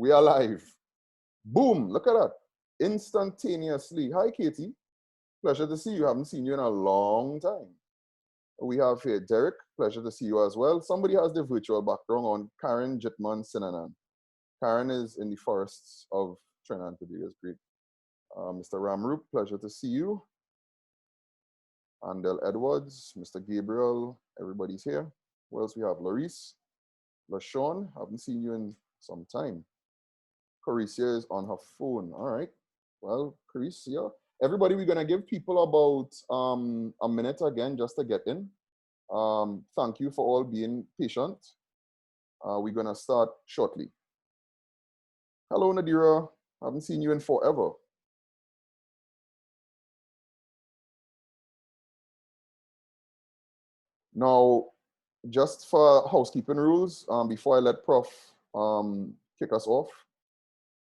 We are live. Boom, look at that. Instantaneously. Hi, Katie. Pleasure to see you. Haven't seen you in a long time. We have here Derek. Pleasure to see you as well. Somebody has the virtual background on. Karen Jitman Sinanan. Karen is in the forests of Trinidad today. That's great. Mr. Ramroop, pleasure to see you. Andel Edwards, Mr. Gabriel, everybody's here. Who else we have? Larice, LaShawn, haven't seen you in some time. Caricia is on her phone. All right. Well, Caricia, everybody, we're gonna give people about a minute again just to get in. Thank you for all being patient. We're gonna start shortly. Hello, Nadira. Haven't seen you in forever. Now, just for housekeeping rules, before I let Prof kick us off,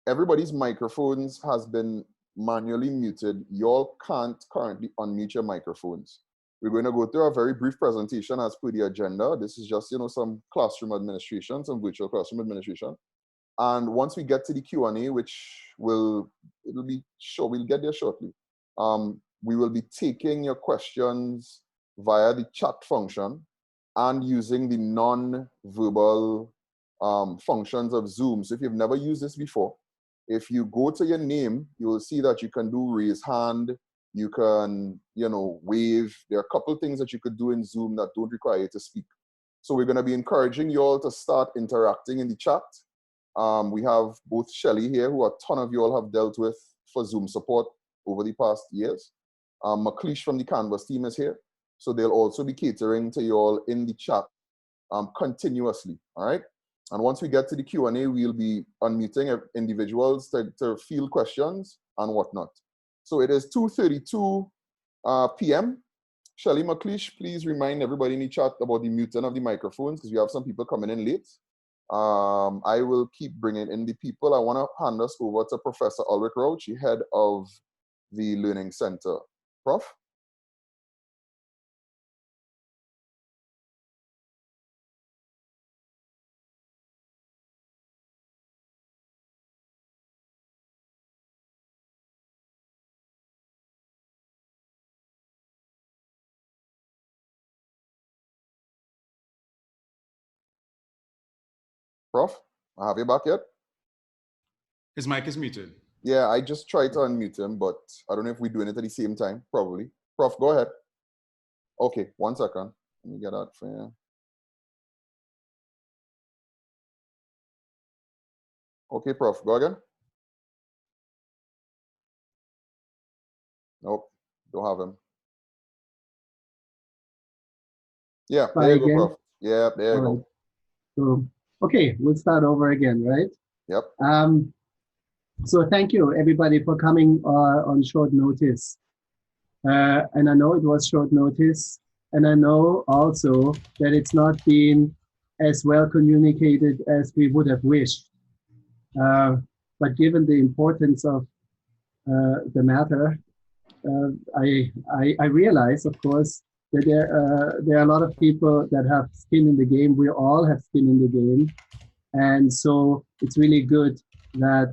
everybody's microphones has been manually muted. Y'all can't currently unmute your microphones. We're going to go through a very brief presentation as per the agenda. This is just, some classroom administration, some virtual classroom administration. And once we get to the Q&A, which we'll get there shortly. We will be taking your questions via the chat function and using the non-verbal functions of Zoom. So if you've never used this before, if you go to your name, you will see that you can do raise hand, you can, wave. There are a couple of things that you could do in Zoom that don't require you to speak. So we're going to be encouraging you all to start interacting in the chat. We have both Shelley here, who a ton of you all have dealt with for Zoom support over the past years. McLeish from the Canvas team is here. So they'll also be catering to you all in the chat continuously, all right? And once we get to the Q&A, we'll be unmuting individuals to field questions and whatnot. So it is 2:32 p.m. Shelley McLeish, please remind everybody in the chat about the muting of the microphones because we have some people coming in late. I will keep bringing in the people. I want to hand us over to Professor Ulrich Rauch, head of the Learning Center. Prof? Prof, I have you back yet? His mic is muted. Yeah, I just tried to unmute him, but I don't know if we're doing it at the same time, probably. Prof, go ahead. Okay, 1 second. Let me get that for you. Okay, Prof, go again. Nope, don't have him. Yeah, there you go, Prof. Yeah, there you go. So, okay, we'll start over again, right? Yep. So thank you, everybody, for coming on short notice. And I know it was short notice, and I know also that it's not been as well communicated as we would have wished. But given the importance of the matter, I realize, of course, that there are a lot of people that have skin in the game. We all have skin in the game. And so it's really good that,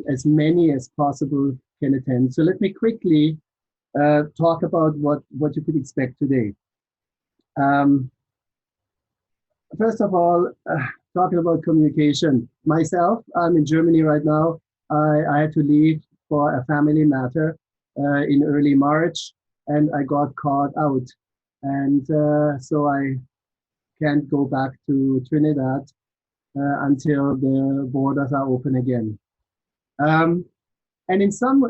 as many as possible can attend. So let me quickly talk about what you could expect today. First of all, talking about communication. Myself, I'm in Germany right now. I had to leave for a family matter in early March, and I got caught out. And so I can't go back to Trinidad until the borders are open again. And in some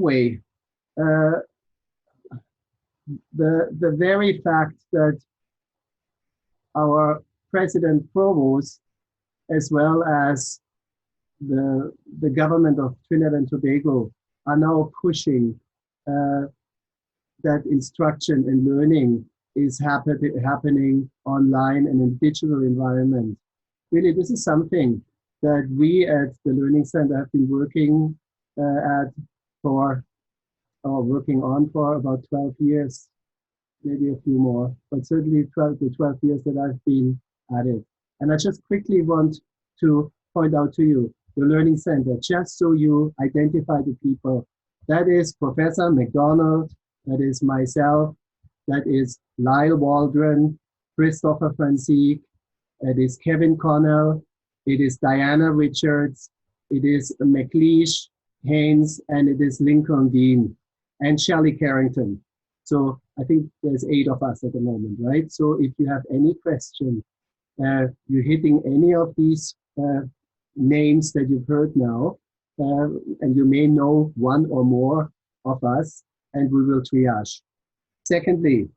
way, the very fact that our President Provost, as well as the government of Trinidad and Tobago, are now pushing that instruction and learning is happening online and in digital environment. Really, this is something that we at the Learning Center have been working working on for about 12 years, maybe a few more, but certainly 12 years that I've been at it. And I just quickly want to point out to you the Learning Center, just so you identify the people. That is Professor McDonald, that is myself, that is Lyle Waldron, Christopher Franzique, it is Kevin Connell, it is Diana Richards, it is McLeish Haynes, and it is Lincoln Dean, and Shelley Carrington. So I think there's 8 of us at the moment, right? So if you have any question, you're hitting any of these names that you've heard now, and you may know one or more of us, and we will triage. Secondly,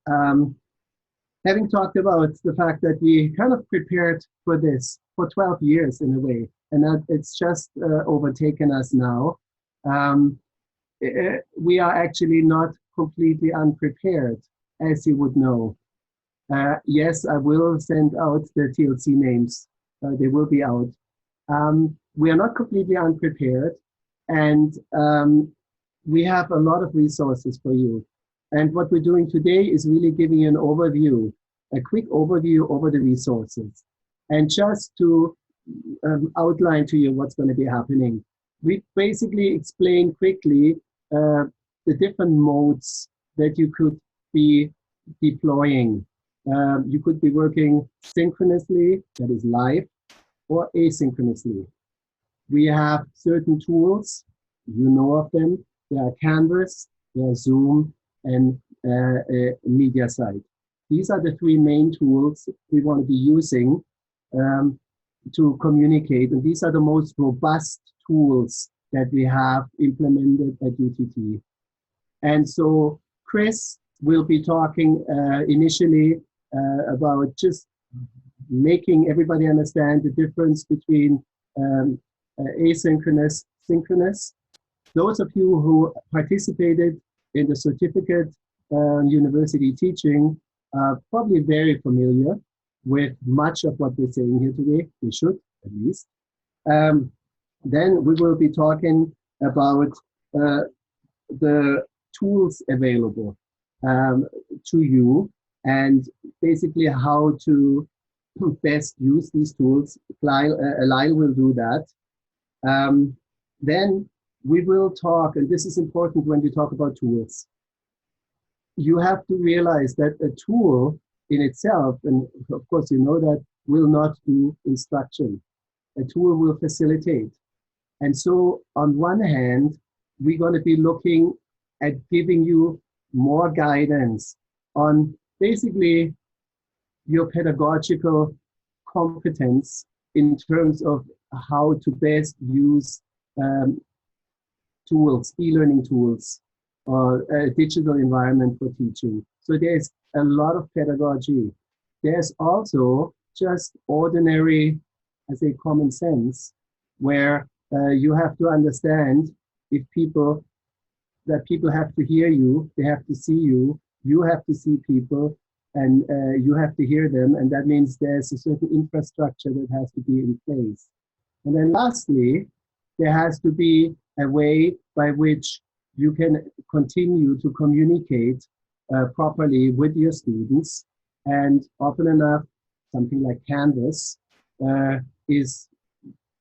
having talked about the fact that we kind of prepared for this for 12 years in a way, and that it's just overtaken us now, we are actually not completely unprepared, as you would know. Yes, I will send out the TLC names. They will be out. We are not completely unprepared, and we have a lot of resources for you. And what we're doing today is really giving you an overview, a quick overview over the resources. And just to outline to you what's going to be happening, we basically explain quickly the different modes that you could be deploying. You could be working synchronously, that is live, or asynchronously. We have certain tools, you know of them. They are Canvas, they are Zoom, and MediaSite. These are the 3 main tools we want to be using to communicate, and these are the most robust tools that we have implemented at UTT. And so Chris will be talking initially about just making everybody understand the difference between asynchronous, synchronous. Those of you who participated in the certificate university teaching are probably very familiar with much of what we're saying here today. We should, at least. Then we will be talking about the tools available to you, and basically how to best use these tools. Lyle will do that. Then we will talk, and this is important when we talk about tools. You have to realize that a tool in itself, and of course you know that, will not do instruction. A tool will facilitate. And so on one hand, we're going to be looking at giving you more guidance on basically your pedagogical competence in terms of how to best use tools, e-learning tools, or a digital environment for teaching. So there's a lot of pedagogy. There's also just ordinary, I say, common sense, where you have to understand if people have to hear you, they have to see you, you have to see people, and you have to hear them, and that means there's a certain infrastructure that has to be in place. And then lastly, there has to be a way by which you can continue to communicate properly with your students. And often enough, something like Canvas is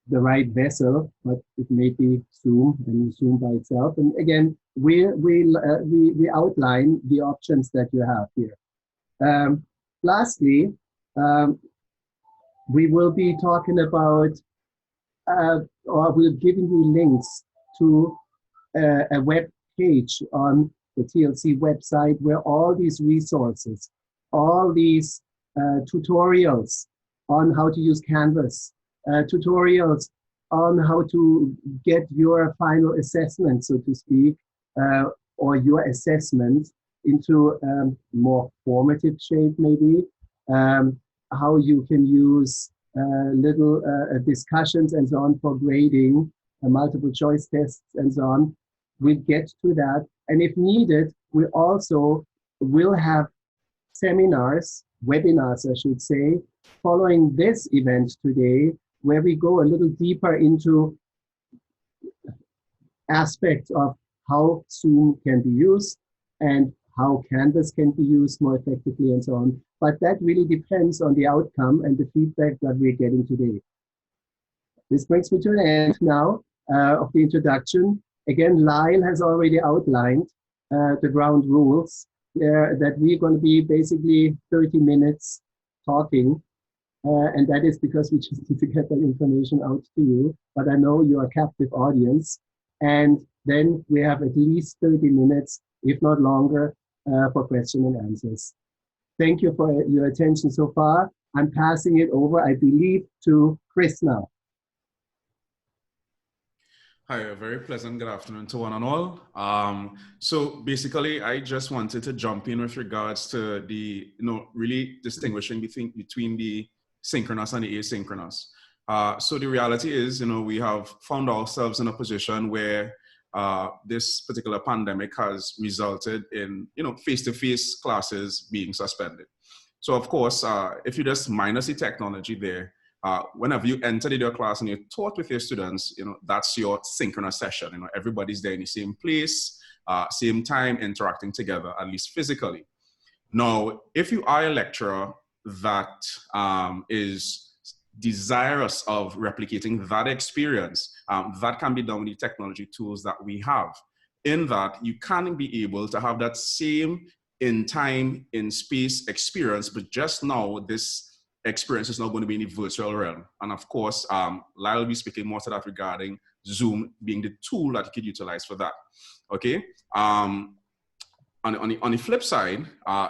the right vessel, but it may be Zoom and Zoom by itself. And again, we outline the options that you have here. Lastly, we will be talking about, or we're giving you links to a web page on the TLC website where all these resources, all these tutorials on how to use Canvas, tutorials on how to get your final assessment, so to speak, or your assessment into more formative shape maybe, how you can use little discussions and so on for grading, multiple choice tests and so on. We'll get to that. And if needed, we also will have seminars, webinars, I should say, following this event today, where we go a little deeper into aspects of how Zoom can be used and how Canvas can be used more effectively and so on. But that really depends on the outcome and the feedback that we're getting today. This brings me to an end now of the introduction. Again, Lyle has already outlined the ground rules that we're going to be basically 30 minutes talking. And that is because we just need to get that information out to you. But I know you're a captive audience. And then we have at least 30 minutes, if not longer, for question and answers. Thank you for your attention so far. I'm passing it over, I believe, to Chris now. Hi, a very pleasant good afternoon to one and all. So basically, I just wanted to jump in with regards to the, really distinguishing between the synchronous and the asynchronous. So the reality is, we have found ourselves in a position where this particular pandemic has resulted in, face-to-face classes being suspended. So of course, if you just minus the technology there, whenever you enter your class and you're taught with your students, that's your synchronous session. Everybody's there in the same place, same time, interacting together, at least physically. Now, if you are a lecturer that is desirous of replicating that experience, that can be done with the technology tools that we have. In that, you can be able to have that same in time, in space experience, but just now this experience is not going to be in the virtual realm. And of course, Lyle will be speaking more to that regarding Zoom being the tool that you could utilize for that. Okay. On the flip side,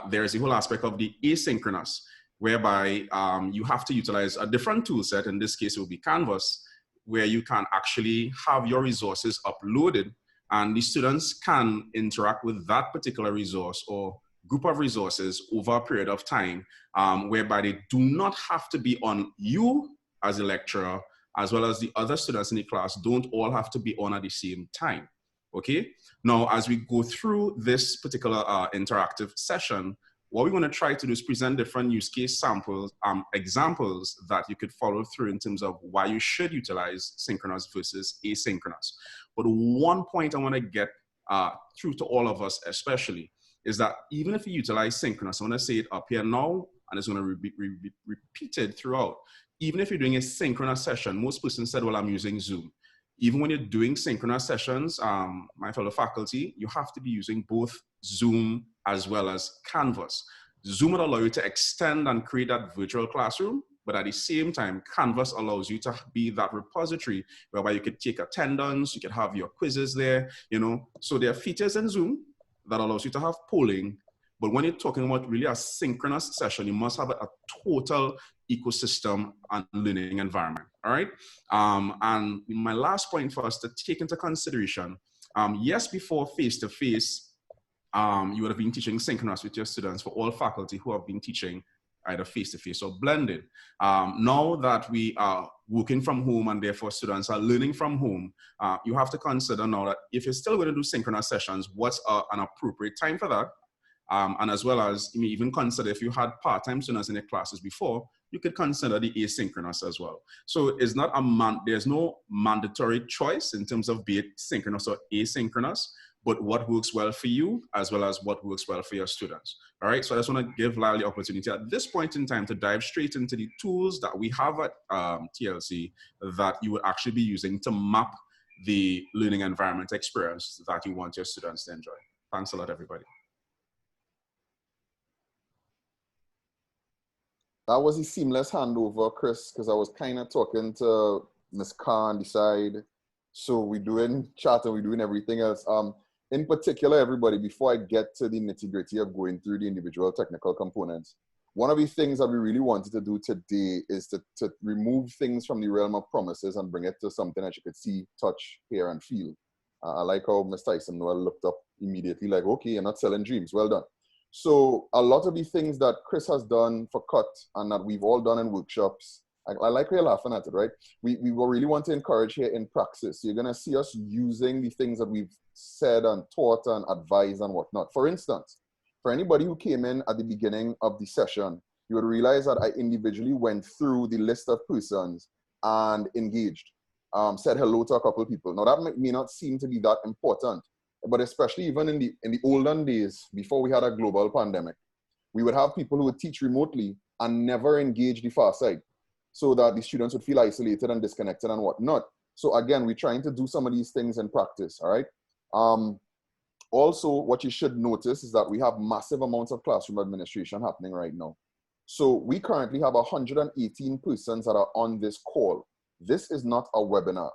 there's the whole aspect of the asynchronous, whereby you have to utilize a different tool set. In this case, it will be Canvas, where you can actually have your resources uploaded and the students can interact with that particular resource or group of resources over a period of time, whereby they do not have to be on you as a lecturer, as well as the other students in the class don't all have to be on at the same time, okay? Now, as we go through this particular interactive session, what we're gonna try to do is present different use case samples, examples that you could follow through in terms of why you should utilize synchronous versus asynchronous. But one point I wanna get through to all of us especially, is that even if you utilize synchronous, I'm going to say it up here now, and it's going to be repeated throughout. Even if you're doing a synchronous session, most persons said, well, I'm using Zoom. Even when you're doing synchronous sessions, my fellow faculty, you have to be using both Zoom as well as Canvas. Zoom will allow you to extend and create that virtual classroom, but at the same time, Canvas allows you to be that repository whereby you could take attendance, you could have your quizzes there, So there are features in Zoom that allows you to have polling, but when you're talking about really a synchronous session, you must have a total ecosystem and learning environment, all right? And my last point for us to take into consideration, yes, before face-to-face, you would have been teaching synchronous with your students for all faculty who have been teaching either face-to-face or blended. Now that we are working from home and therefore students are learning from home, you have to consider now that if you're still going to do synchronous sessions, what's an appropriate time for that? And as well as you may even consider if you had part-time students in your classes before, you could consider the asynchronous as well. So it's not there's no mandatory choice in terms of be it synchronous or asynchronous, but what works well for you as well as what works well for your students. All right, so I just want to give Lyle the opportunity at this point in time to dive straight into the tools that we have at TLC that you would actually be using to map the learning environment experience that you want your students to enjoy. Thanks a lot, everybody. That was a seamless handover, Chris, because I was kind of talking to Ms. Khan on the side. So we're doing chat and we're doing everything else. In particular, everybody, before I get to the nitty-gritty of going through the individual technical components, one of the things that we really wanted to do today is to remove things from the realm of promises and bring it to something that you could see, touch, hear, and feel. I like how Ms. Tyson Noel looked up immediately like, okay, you're not selling dreams, well done. So a lot of the things that Chris has done for CUT and that we've all done in workshops, I like how you're laughing at it, right? We really want to encourage here in praxis. So you're going to see us using the things that we've said and taught and advised and whatnot. For instance, for anybody who came in at the beginning of the session, you would realize that I individually went through the list of persons and engaged, said hello to a couple of people. Now that may not seem to be that important, but especially even in the olden days, before we had a global pandemic, we would have people who would teach remotely and never engage the far side. so that the students would feel isolated and disconnected and whatnot. So again, we're trying to do some of these things in practice, all right? Also, what you should notice is that we have massive amounts of classroom administration happening right now. So we currently have 118 persons that are on this call. This is not a webinar.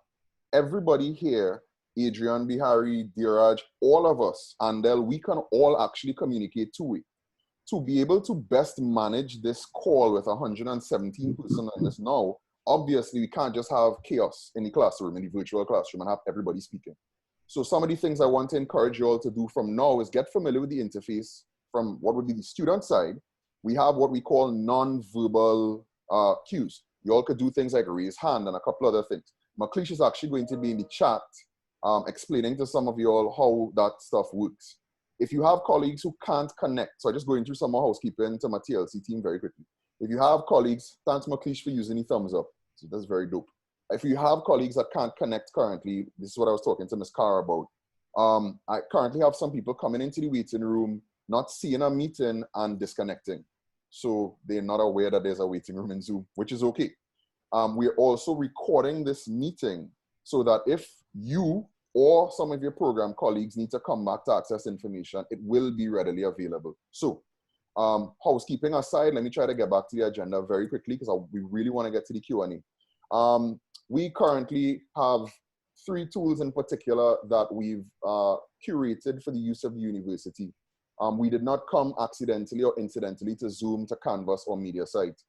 Everybody here, Adrian, Bihari, Dheeraj, all of us, Andel, we can all actually communicate two-way. To be able to best manage this call with 117 persons on this now, obviously we can't just have chaos in the classroom, in the virtual classroom, and have everybody speaking. So some of the things I want to encourage you all to do from now is get familiar with the interface from what would be the student side. We have what we call non-verbal cues. You all could do things like raise hand and a couple other things. Maklish is actually going to be in the chat explaining to some of you all how that stuff works. If you have colleagues who can't connect, so I'm just going through some more housekeeping to my TLC team very quickly. If you have colleagues, thanks Maklish for using the thumbs up. So that's very dope. If you have colleagues that can't connect currently, this is what I was talking to Ms. Cara about. I currently have some people coming into the waiting room, not seeing a meeting and disconnecting. So they're not aware that there's a waiting room in Zoom, which is okay. We're also recording this meeting so that if you or some of your program colleagues need to come back to access information, it will be readily available. So housekeeping aside, let me try to get back to the agenda very quickly because we really want to get to the Q&A. We currently have 3 tools in particular that we've curated for the use of the university. We did not come accidentally or incidentally to Zoom, to Canvas, or MediaSite.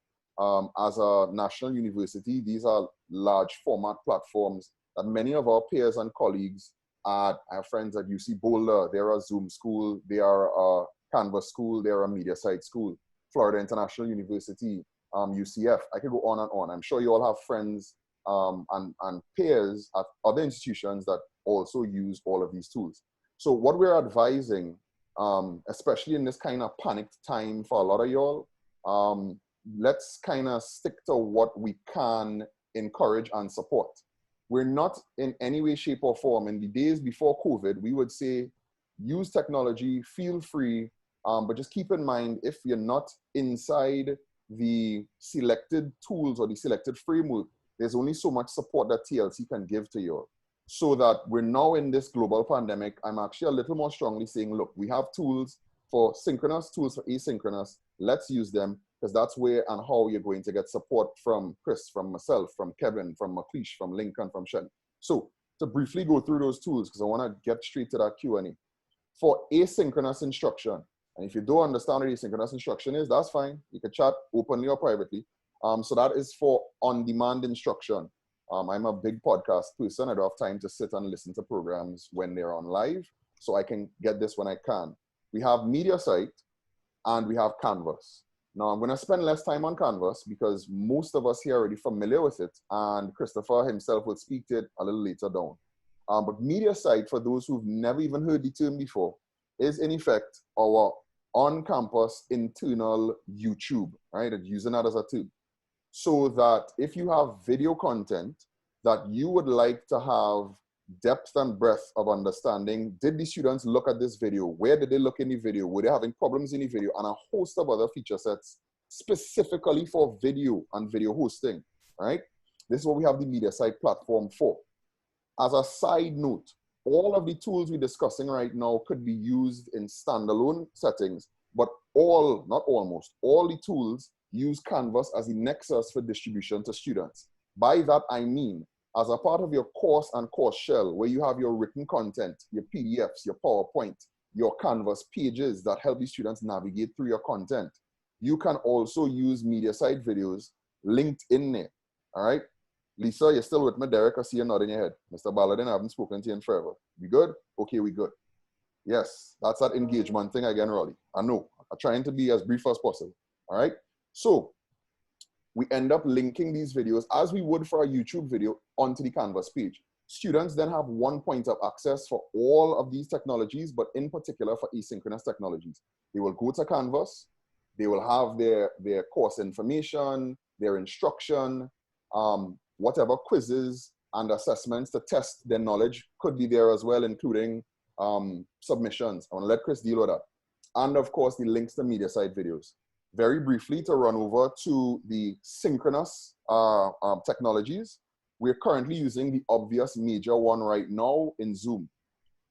As a national university, these are large format platforms that many of our peers and colleagues I have friends at UC Boulder, they're a Zoom school, they are a Canvas school, they're a MediaSite school, Florida International University, UCF, I could go on and on. I'm sure you all have friends and peers at other institutions that also use all of these tools. So what we're advising, especially in this kind of panicked time for a lot of y'all, let's kind of stick to what we can encourage and support. We're not in any way, shape, or form. In the days before COVID, we would say, use technology, feel free, but just keep in mind, if you're not inside the selected tools or the selected framework, there's only so much support that TLC can give to you. So that we're now in this global pandemic, I'm actually a little more strongly saying, look, we have tools for synchronous, tools for asynchronous, let's use them, because that's where and how you're going to get support from Chris, from myself, from Kevin, from Maklish, from Lincoln, from Shen. So to briefly go through those tools, because I want to get straight to that Q&A. For asynchronous instruction, and if you don't understand what asynchronous instruction is, that's fine. You can chat openly or privately. So that is for on-demand instruction. I'm a big podcast person. I don't have time to sit and listen to programs when they're on live, so I can get this when I can. We have MediaSite and we have Canvas. Now, I'm going to spend less time on Canvas because most of us here are already familiar with it, and Christopher himself will speak to it a little later down. But MediaSite, for those who've never even heard the term before, is in effect our on-campus internal YouTube, right? And using that as a term. So that if you have video content that you would like to have depth and breadth of understanding, did the students look at this video? Where did they look in the video? Were they having problems in the video? And a host of other feature sets specifically for video and video hosting, right? This is what we have the MediaSite platform for. As a side note, all of the tools we're discussing right now could be used in standalone settings, but all, not almost, all the tools use Canvas as the nexus for distribution to students. By that, I mean, as a part of your course and course shell, where you have your written content, your PDFs, your PowerPoint, your Canvas pages that help the students navigate through your content, you can also use MediaSite videos linked in there, all right? Lisa, you're still with me? Derek, I see you nodding your head. Mr. Balladin, I haven't spoken to you in forever. We good? Okay, we good. Yes, that's that engagement thing again, Rolly. I know. I'm trying to be as brief as possible, all right? So we end up linking these videos as we would for a YouTube video onto the Canvas page. Students then have one point of access for all of these technologies, but in particular for asynchronous technologies. They will go to Canvas, they will have their course information, their instruction, whatever quizzes and assessments to test their knowledge could be there as well, including submissions. I want to let Chris deal with that. And of course, the links to MediaSite videos. very briefly to run over to the synchronous technologies. We're currently using the obvious major one right now in Zoom.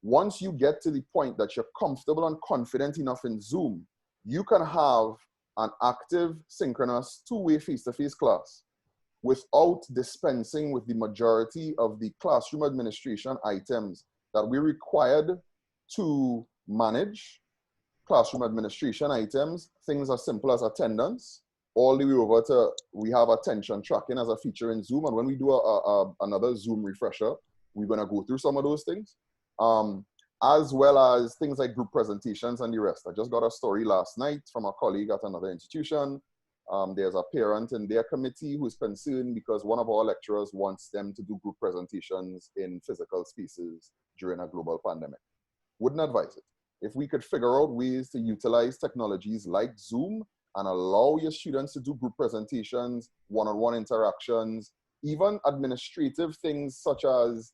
Once you get to the point that you're comfortable and confident enough in Zoom, you can have an active, synchronous, two-way face-to-face class without dispensing with the majority of the classroom administration items that we're required to manage. Classroom administration items, things as simple as attendance, all the way over to, we have attention tracking as a feature in Zoom. And when we do another Zoom refresher, we're gonna go through some of those things, as well as things like group presentations and the rest. I just got a story last night from a colleague at another institution. There's a parent in their committee who's concerned because one of our lecturers wants them to do group presentations in physical spaces during a global pandemic. Wouldn't advise it. If we could figure out ways to utilize technologies like Zoom and allow your students to do group presentations, one-on-one interactions, even administrative things such as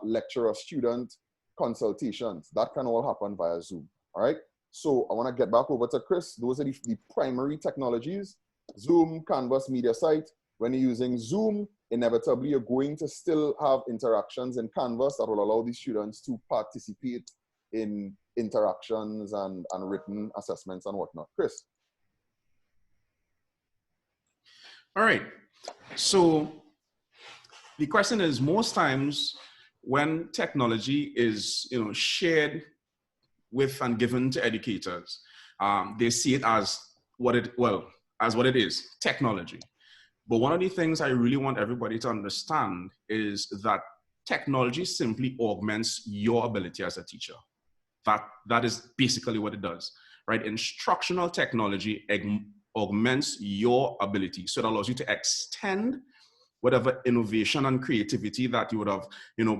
lecturer-student consultations, that can all happen via Zoom, all right? So I wanna get back over to Chris. Those are the primary technologies: Zoom, Canvas, media site. When you're using Zoom, inevitably you're going to still have interactions in Canvas that will allow the students to participate in interactions and written assessments and whatnot. Chris. All right. So the question is, most times when technology is shared with and given to educators, they see it as what it is, technology. But one of the things I really want everybody to understand is that technology simply augments your ability as a teacher. That is basically what it does, right? Instructional technology augments your ability. So it allows you to extend whatever innovation and creativity that you would have,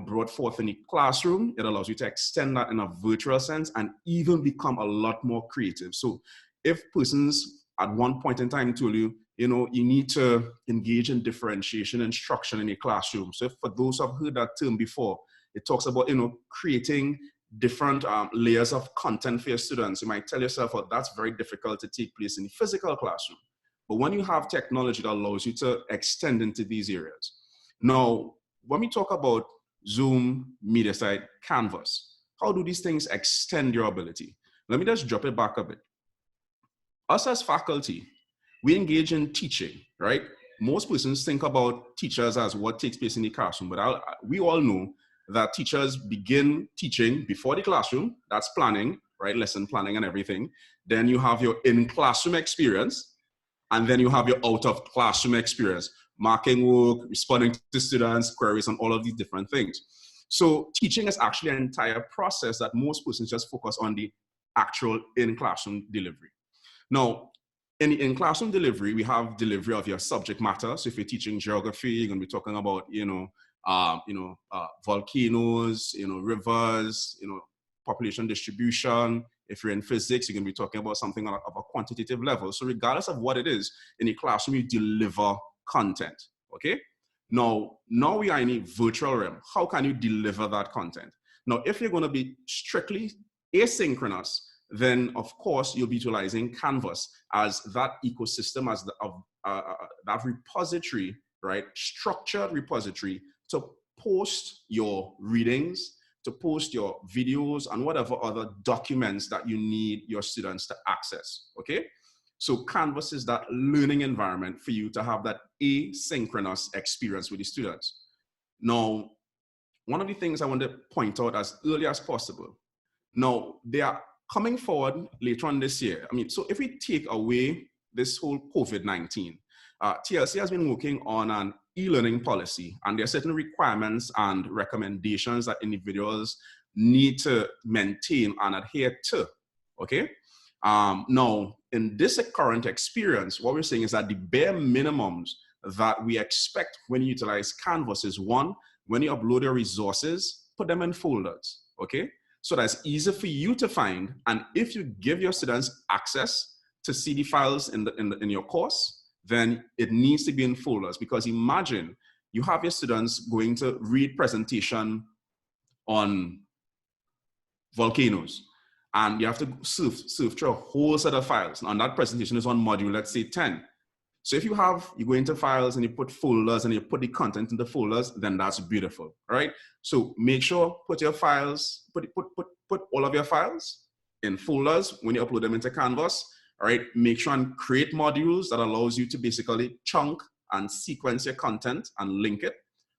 brought forth in the classroom. It allows you to extend that in a virtual sense and even become a lot more creative. So if persons at one point in time told you, you need to engage in differentiation instruction in a classroom. So for those who have heard that term before, it talks about, creating different layers of content for your students. You might tell yourself, well, that's very difficult to take place in the physical classroom. But when you have technology that allows you to extend into these areas. Now, when we talk about Zoom, media site, Canvas, how do these things extend your ability? Let me just drop it back a bit. Us as faculty, we engage in teaching, right? Most persons think about teachers as what takes place in the classroom, but we all know that teachers begin teaching before the classroom. That's planning, right? Lesson planning and everything. Then you have your in-classroom experience, and then you have your out-of-classroom experience, marking work, responding to students' queries, and all of these different things. So teaching is actually an entire process that most persons just focus on the actual in-classroom delivery. Now, in classroom delivery, we have delivery of your subject matter. So if you're teaching geography, you're going to be talking about, volcanoes, rivers, population distribution. If you're in physics, you're going to be talking about something of a quantitative level. So regardless of what it is, in a classroom, you deliver content, okay? Now we are in a virtual realm. How can you deliver that content? Now, if you're going to be strictly asynchronous, then of course you'll be utilizing Canvas as that ecosystem, as that repository, right? Structured repository to post your readings, to post your videos and whatever other documents that you need your students to access, okay? So Canvas is that learning environment for you to have that asynchronous experience with the students. Now, one of the things I want to point out as early as possible, now they are coming forward later on this year. So if we take away this whole COVID-19, TLC has been working on an e-learning policy, and there are certain requirements and recommendations that individuals need to maintain and adhere to, okay? Now, in this current experience, what we're saying is that the bare minimums that we expect when you utilize Canvas is, one, when you upload your resources, put them in folders, okay? So that's easy for you to find. And if you give your students access to see the files in your course, then it needs to be in folders. Because imagine you have your students going to read presentation on volcanoes, and you have to surf through a whole set of files. And that presentation is on module, let's say 10. So if you go into files and you put folders and you put the content in the folders, then that's beautiful, all right? So make sure, put your files, put all of your files in folders when you upload them into Canvas, all right? Make sure and create modules that allows you to basically chunk and sequence your content and link it,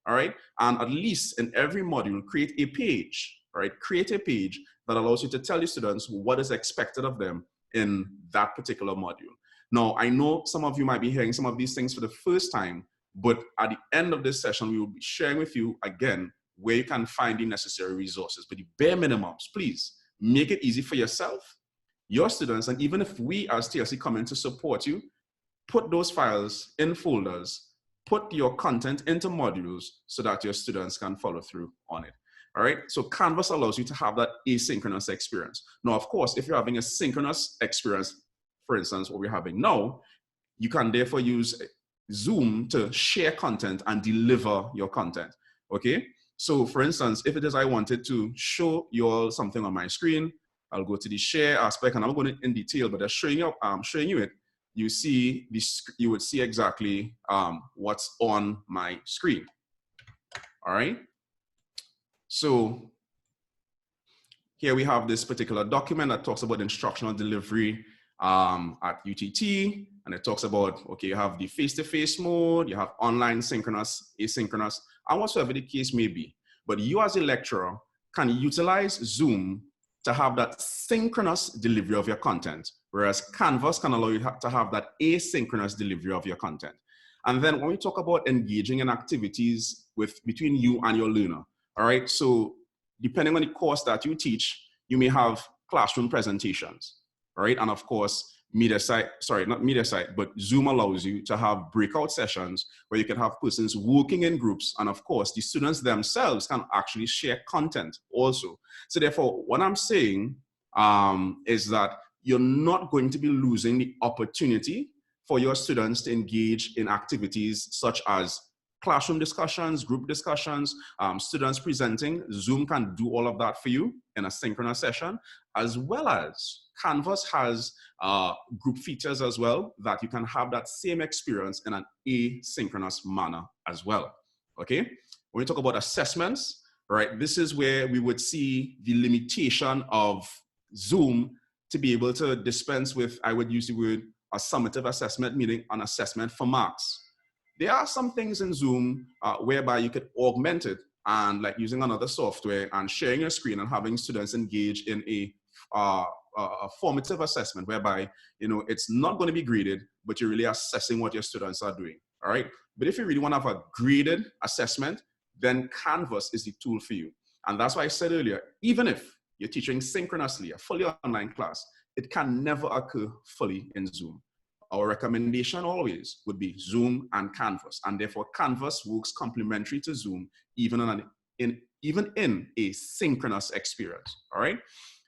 all right? And at least in every module, create a page, all right? Create a page that allows you to tell your students what is expected of them in that particular module. Now, I know some of you might be hearing some of these things for the first time, but at the end of this session, we will be sharing with you again where you can find the necessary resources. But the bare minimums, please make it easy for yourself, your students, and even if we as TLC come in to support you, put those files in folders, put your content into modules so that your students can follow through on it. All right, so Canvas allows you to have that asynchronous experience. Now, of course, if you're having a synchronous experience, for instance, what we're having now, you can therefore use Zoom to share content and deliver your content, okay? So for instance, if it is I wanted to show you all something on my screen, I'll go to the share aspect and I'm going in detail, but I'm showing you it. You would see exactly what's on my screen, all right? So here we have this particular document that talks about instructional delivery at UTT, and it talks about, okay, you have the face-to-face mode, you have online, synchronous, asynchronous, and whatsoever the case may be. But you as a lecturer can utilize Zoom to have that synchronous delivery of your content, whereas Canvas can allow you to have that asynchronous delivery of your content. And then when we talk about engaging in activities between you and your learner, all right, so depending on the course that you teach, you may have classroom presentations. Right? And of course, but Zoom allows you to have breakout sessions where you can have persons working in groups. And of course, the students themselves can actually share content also. So therefore, what I'm saying is that you're not going to be losing the opportunity for your students to engage in activities such as classroom discussions, group discussions, students presenting. Zoom can do all of that for you in a synchronous session, as well as Canvas has group features as well that you can have that same experience in an asynchronous manner as well, okay? When we talk about assessments, right, this is where we would see the limitation of Zoom to be able to dispense with, I would use the word, a summative assessment, meaning an assessment for marks. There are some things in Zoom whereby you could augment it and like using another software and sharing your screen and having students engage in a formative assessment whereby, you know, it's not going to be graded, but you're really assessing what your students are doing, all right? But if you really want to have a graded assessment, then Canvas is the tool for you. And that's why I said earlier, even if you're teaching synchronously, a fully online class, it can never occur fully in Zoom. Our recommendation always would be Zoom and Canvas, and therefore Canvas works complementary to Zoom, even in a synchronous experience, all right?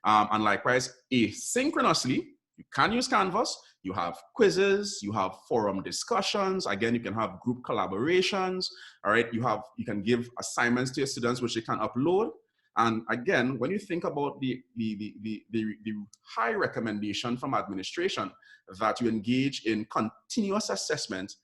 And likewise, asynchronously, you can use Canvas. You have quizzes, you have forum discussions. Again, you can have group collaborations, all right? You can give assignments to your students, which you can upload. And again, when you think about the high recommendation from administration that you engage in continuous assessment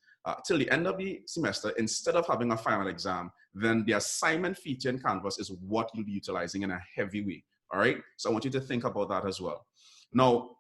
till the end of the semester, instead of having a final exam, then the assignment feature in Canvas is what you'll be utilizing in a heavy way, all right? So I want you to think about that as well. Now,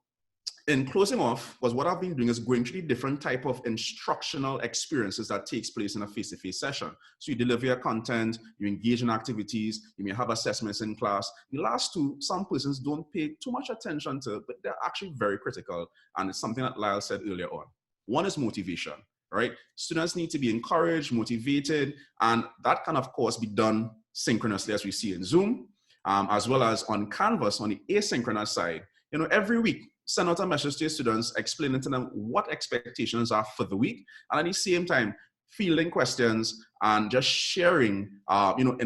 in closing off, because what I've been doing is going through the different type of instructional experiences that takes place in a face-to-face session. So you deliver your content, you engage in activities, you may have assessments in class. The last two, some persons don't pay too much attention to, but they're actually very critical. And it's something that Lyle said earlier on. One is motivation, right? Students need to be encouraged, motivated, and that can, of course, be done synchronously as we see in Zoom, as well as on Canvas on the asynchronous side. You know, every week, send out a message to your students, explaining to them what expectations are for the week, and at the same time, fielding questions and just sharing, you know,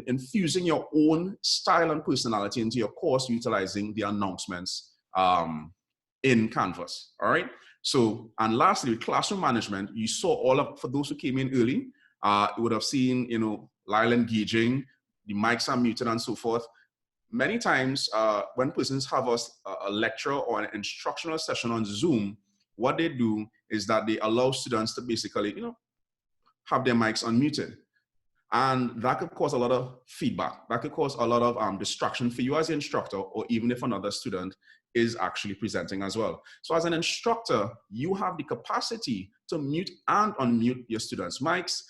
infusing your own style and personality into your course, utilizing the announcements in Canvas, all right? So, and lastly, classroom management, you saw all of, for those who came in early, you would have seen, you know, Lyle engaging, the mics are muted and so forth. many times when persons have a lecture or an instructional session on Zoom, what they do is that they allow students to basically, have their mics unmuted. And that could cause a lot of feedback. That could cause a lot of distraction for you as the instructor, or even if another student is actually presenting as well. So as an instructor, you have the capacity to mute and unmute your students' mics.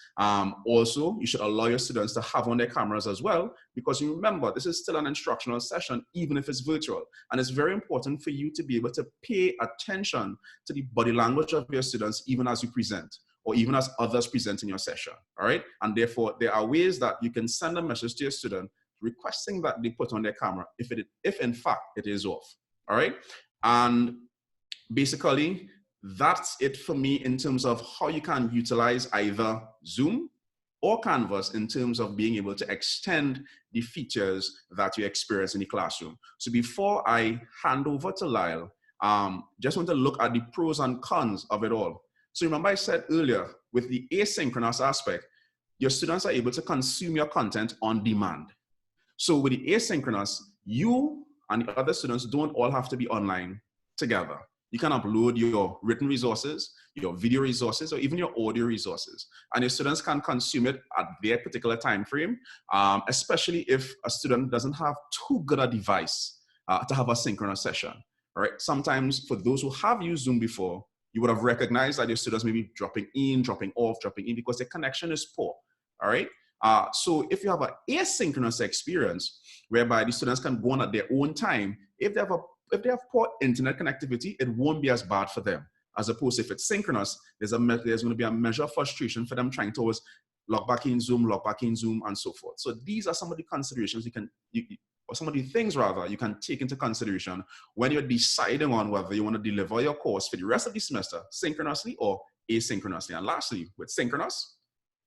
Also, you should allow your students to have on their cameras as well, because you remember, this is still an instructional session, even if it's virtual. And it's very important for you to be able to pay attention to the body language of your students, even as you present, or even as others present in your session, all right? And therefore, there are ways that you can send a message to your student requesting that they put on their camera if in fact it is off, all right? And basically, that's it for me in terms of how you can utilize either Zoom or Canvas in terms of being able to extend the features that you experience in the classroom. So before I hand over to Lyle, just want to look at the pros and cons of it all. So remember I said earlier, with the asynchronous aspect, your students are able to consume your content on demand. So with the asynchronous, you and the other students don't all have to be online together. You can upload your written resources, your video resources, or even your audio resources. And your students can consume it at their particular time frame, especially if a student doesn't have too good a device to have a synchronous session. All right. Sometimes for those who have used Zoom before, you would have recognized that your students may be dropping in, dropping off, dropping in because their connection is poor, all right? So if you have an asynchronous experience whereby the students can go on at their own time, if they have poor internet connectivity, it won't be as bad for them. As opposed to if it's synchronous, there's going to be a measure of frustration for them trying to always log back in Zoom, and so forth. So these are some of the considerations or some of the things rather, you can take into consideration when you're deciding on whether you want to deliver your course for the rest of the semester synchronously or asynchronously. And lastly, with synchronous,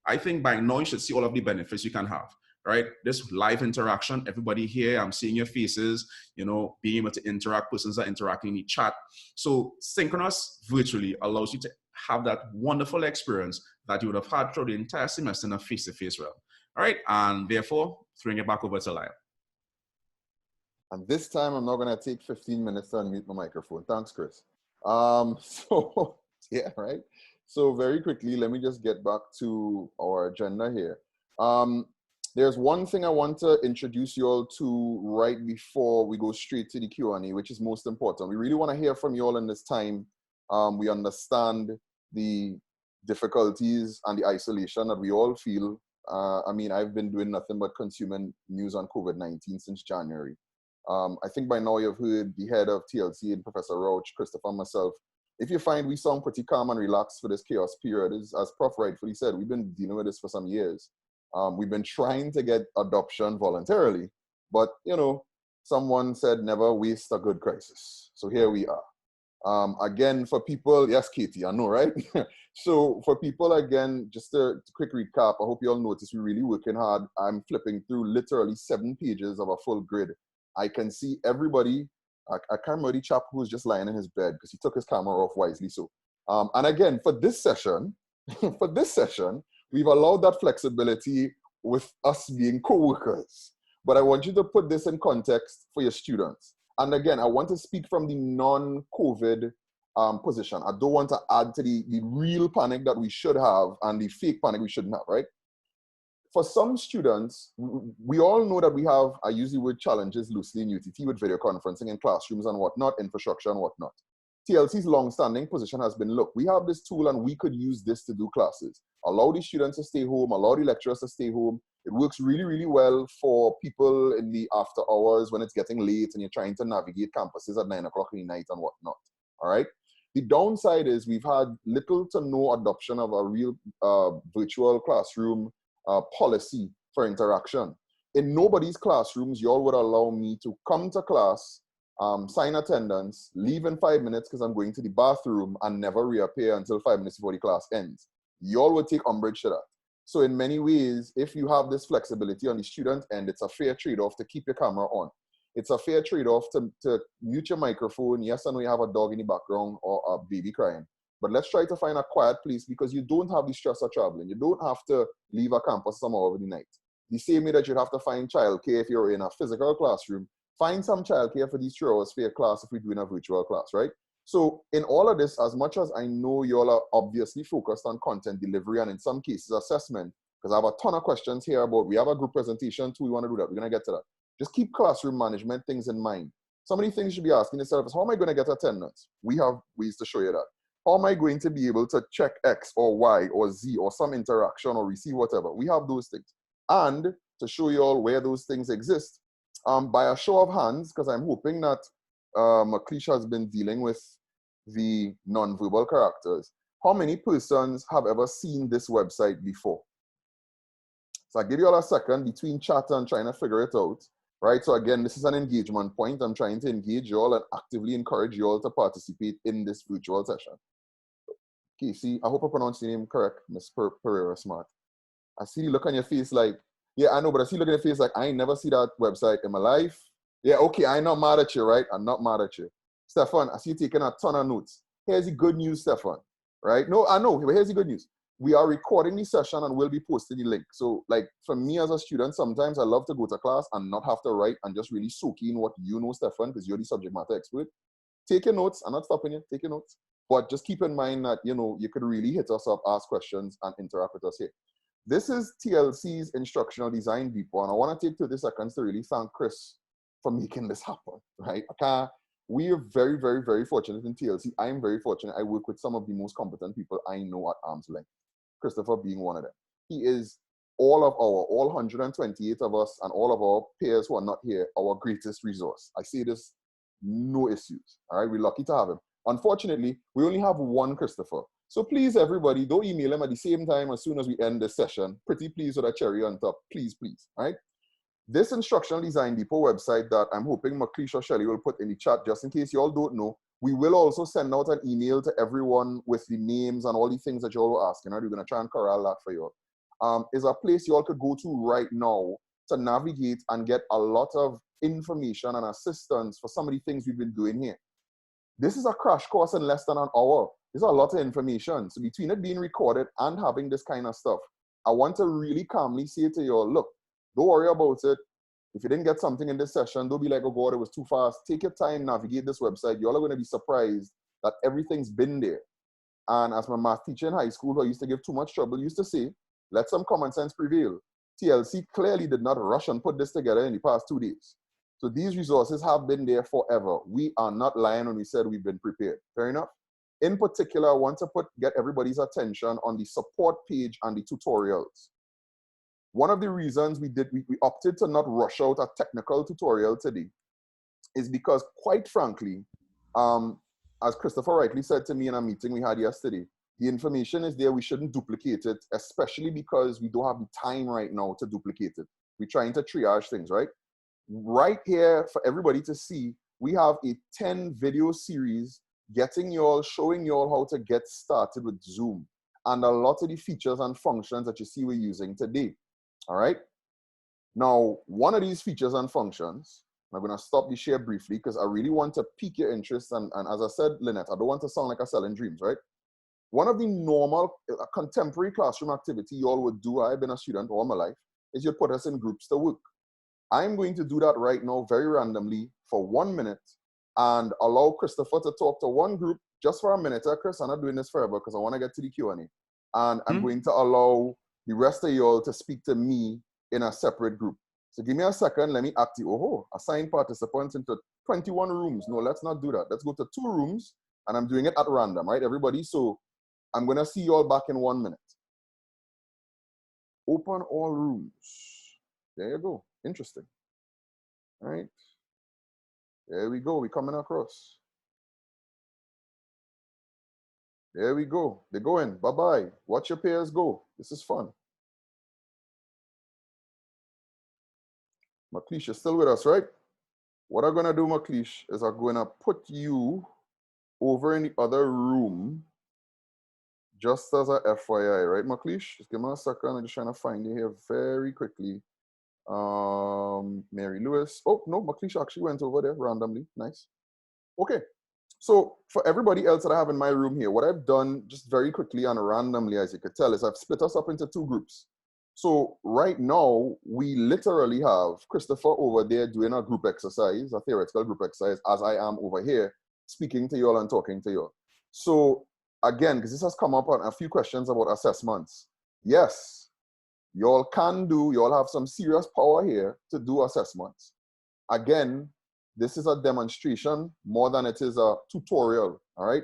I think by now you should see all of the benefits you can have, right? This live interaction, everybody here, I'm seeing your faces, being able to interact, persons are interacting in the chat. So synchronous virtually allows you to have that wonderful experience that you would have had throughout the entire semester in a face-to-face realm. All right, and therefore, throwing it back over to Lyle. And this time, I'm not going to take 15 minutes to unmute my microphone. Thanks, Chris. So, yeah, right? So very quickly, let me just get back to our agenda here. There's one thing I want to introduce you all to right before we go straight to the Q&A, which is most important. We really want to hear from you all in this time. We understand the difficulties and the isolation that we all feel. I mean, I've been doing nothing but consuming news on COVID-19 since January. I think by now you've heard the head of TLC and Professor Roach, Christopher, and myself. If you find we sound pretty calm and relaxed for this chaos period, as Prof rightfully said, we've been dealing with this for some years. We've been trying to get adoption voluntarily, but someone said never waste a good crisis. So here we are. Again, for people, yes, Katie, I know, right? So for people, again, just a quick recap, I hope you all notice we're really working hard. I'm flipping through literally 7 pages of a full grid. I can see everybody. I can't remember the chap who's just lying in his bed because he took his camera off wisely. So, and again, for this session, we've allowed that flexibility with us being co-workers. But I want you to put this in context for your students. And again, I want to speak from the non-COVID position. I don't want to add to the real panic that we should have and the fake panic we shouldn't have, right? For some students, we all know that we have, I use the word challenges loosely in UTT with video conferencing in classrooms and whatnot, infrastructure and whatnot. TLC's long-standing position has been, look, we have this tool and we could use this to do classes. Allow the students to stay home, allow the lecturers to stay home. It works really, really well for people in the after hours when it's getting late and you're trying to navigate campuses at 9 o'clock in the night and whatnot, all right? The downside is we've had little to no adoption of a real virtual classroom policy for interaction. In nobody's classrooms, y'all would allow me to come to class, sign attendance, leave in 5 minutes because I'm going to the bathroom and never reappear until 5 minutes before the class ends. Y'all would take umbrage to that. So in many ways, if you have this flexibility on the student end, it's a fair trade-off to keep your camera on. It's a fair trade-off to mute your microphone. Yes, I know you have a dog in the background or a baby crying. But let's try to find a quiet place because you don't have the stress of traveling. You don't have to leave a campus some hour of the night. The same way that you'd have to find childcare if you're in a physical classroom, find some childcare for these 3 hours for your class if we're doing a virtual class, right? So in all of this, as much as I know y'all are obviously focused on content delivery and in some cases assessment, because I have a ton of questions here about, we have a group presentation too, we want to do that, we're going to get to that. Just keep classroom management things in mind. Some of the things you should be asking yourself is, how am I going to get attendance? We have ways to show you that. How am I going to be able to check X or Y or Z or some interaction or receive whatever? We have those things. And to show you all where those things exist, by a show of hands, because I'm hoping that Maklisha has been dealing with the nonverbal characters, how many persons have ever seen this website before? So I'll give you all a second between chat and trying to figure it out, right? So again, this is an engagement point. I'm trying to engage you all and actively encourage you all to participate in this virtual session. Casey, I hope I pronounced your name correct, Ms. Pereira Smart. I see you look on your face like, yeah, I know, but I see you look on your face like, I ain't never see that website in my life. Yeah, okay, I'm not mad at you, right? I'm not mad at you. Stefan, I see you taking a ton of notes. Here's the good news, Stefan, right? No, I know, but here's the good news. We are recording the session and we'll be posting the link. So like for me as a student, sometimes I love to go to class and not have to write and just really soak in what you know, Stefan, because you're the subject matter expert. Take your notes. I'm not stopping you. Take your notes. But just keep in mind that, you know, you could really hit us up, ask questions, and interact with us here. This is TLC's Instructional Design Depot, and I want to take 30 seconds to really thank Chris for making this happen, right? We are very, very, very fortunate in TLC. I'm very fortunate. I work with some of the most competent people I know at arm's length, Christopher being one of them. He is all 128 of us and all of our peers who are not here, our greatest resource. I say this, no issues, all right? We're lucky to have him. Unfortunately, we only have one Christopher. So please, everybody, don't email him at the same time as soon as we end this session. Pretty please with a cherry on top. Please, please, all right? This Instructional Design Depot website that I'm hoping Maklisha Shelley will put in the chat, just in case you all don't know, we will also send out an email to everyone with the names and all the things that you all were asking. Right? We're going to try and corral that for you all. Is a place you all could go to right now to navigate and get a lot of information and assistance for some of the things we've been doing here. This is a crash course in less than an hour. There's a lot of information. So between it being recorded and having this kind of stuff, I want to really calmly say to you all, look, don't worry about it. If you didn't get something in this session, don't be like, oh God, it was too fast. Take your time, navigate this website. You all are going to be surprised that everything's been there. And as my math teacher in high school, who I used to give too much trouble, used to say, let some common sense prevail. TLC clearly did not rush and put this together in the past 2 days. So these resources have been there forever. We are not lying when we said we've been prepared. Fair enough? In particular, I want to get everybody's attention on the support page and the tutorials. One of the reasons we opted to not rush out a technical tutorial today is because, quite frankly, as Christopher rightly said to me in a meeting we had yesterday, the information is there, we shouldn't duplicate it, especially because we don't have the time right now to duplicate it. We're trying to triage things, right? Right here for everybody to see, we have a 10 video series showing you all how to get started with Zoom and a lot of the features and functions that you see we're using today. All right. Now, one of these features and functions, I'm going to stop the share briefly because I really want to pique your interest. And as I said, Lynette, I don't want to sound like I'm selling dreams, right? One of the normal contemporary classroom activity you all would do, I've been a student all my life, is you put us in groups to work. I'm going to do that right now very randomly for 1 minute and allow Christopher to talk to one group just for a minute. Chris, I'm not doing this forever because I want to get to the Q&A. And I'm going to allow the rest of you all to speak to me in a separate group. So give me a second. Let me assign participants into 21 rooms. No, let's not do that. Let's go to 2 rooms and I'm doing it at random, right, everybody? So I'm going to see you all back in 1 minute. Open all rooms. There you go. Interesting. All right. There we go. We're coming across. There we go. They're going. Bye-bye. Watch your pairs go. This is fun. Maklish, you're still with us, right? What I'm going to do, Maklish, is I'm going to put you over in the other room just as a FYI, right, Maklish? Just give me a second. I'm just trying to find you here very quickly. Mary Lewis. Oh, no, Maklish actually went over there randomly. Nice. Okay. So for everybody else that I have in my room here, what I've done just very quickly and randomly, as you could tell, is I've split us up into 2 groups. So right now, we literally have Christopher over there doing a group exercise, a theoretical group exercise, as I am over here speaking to you all and talking to you all. So again, because this has come up on a few questions about assessments. Yes, you all can do, you all have some serious power here to do assessments. Again, this is a demonstration more than it is a tutorial, all right?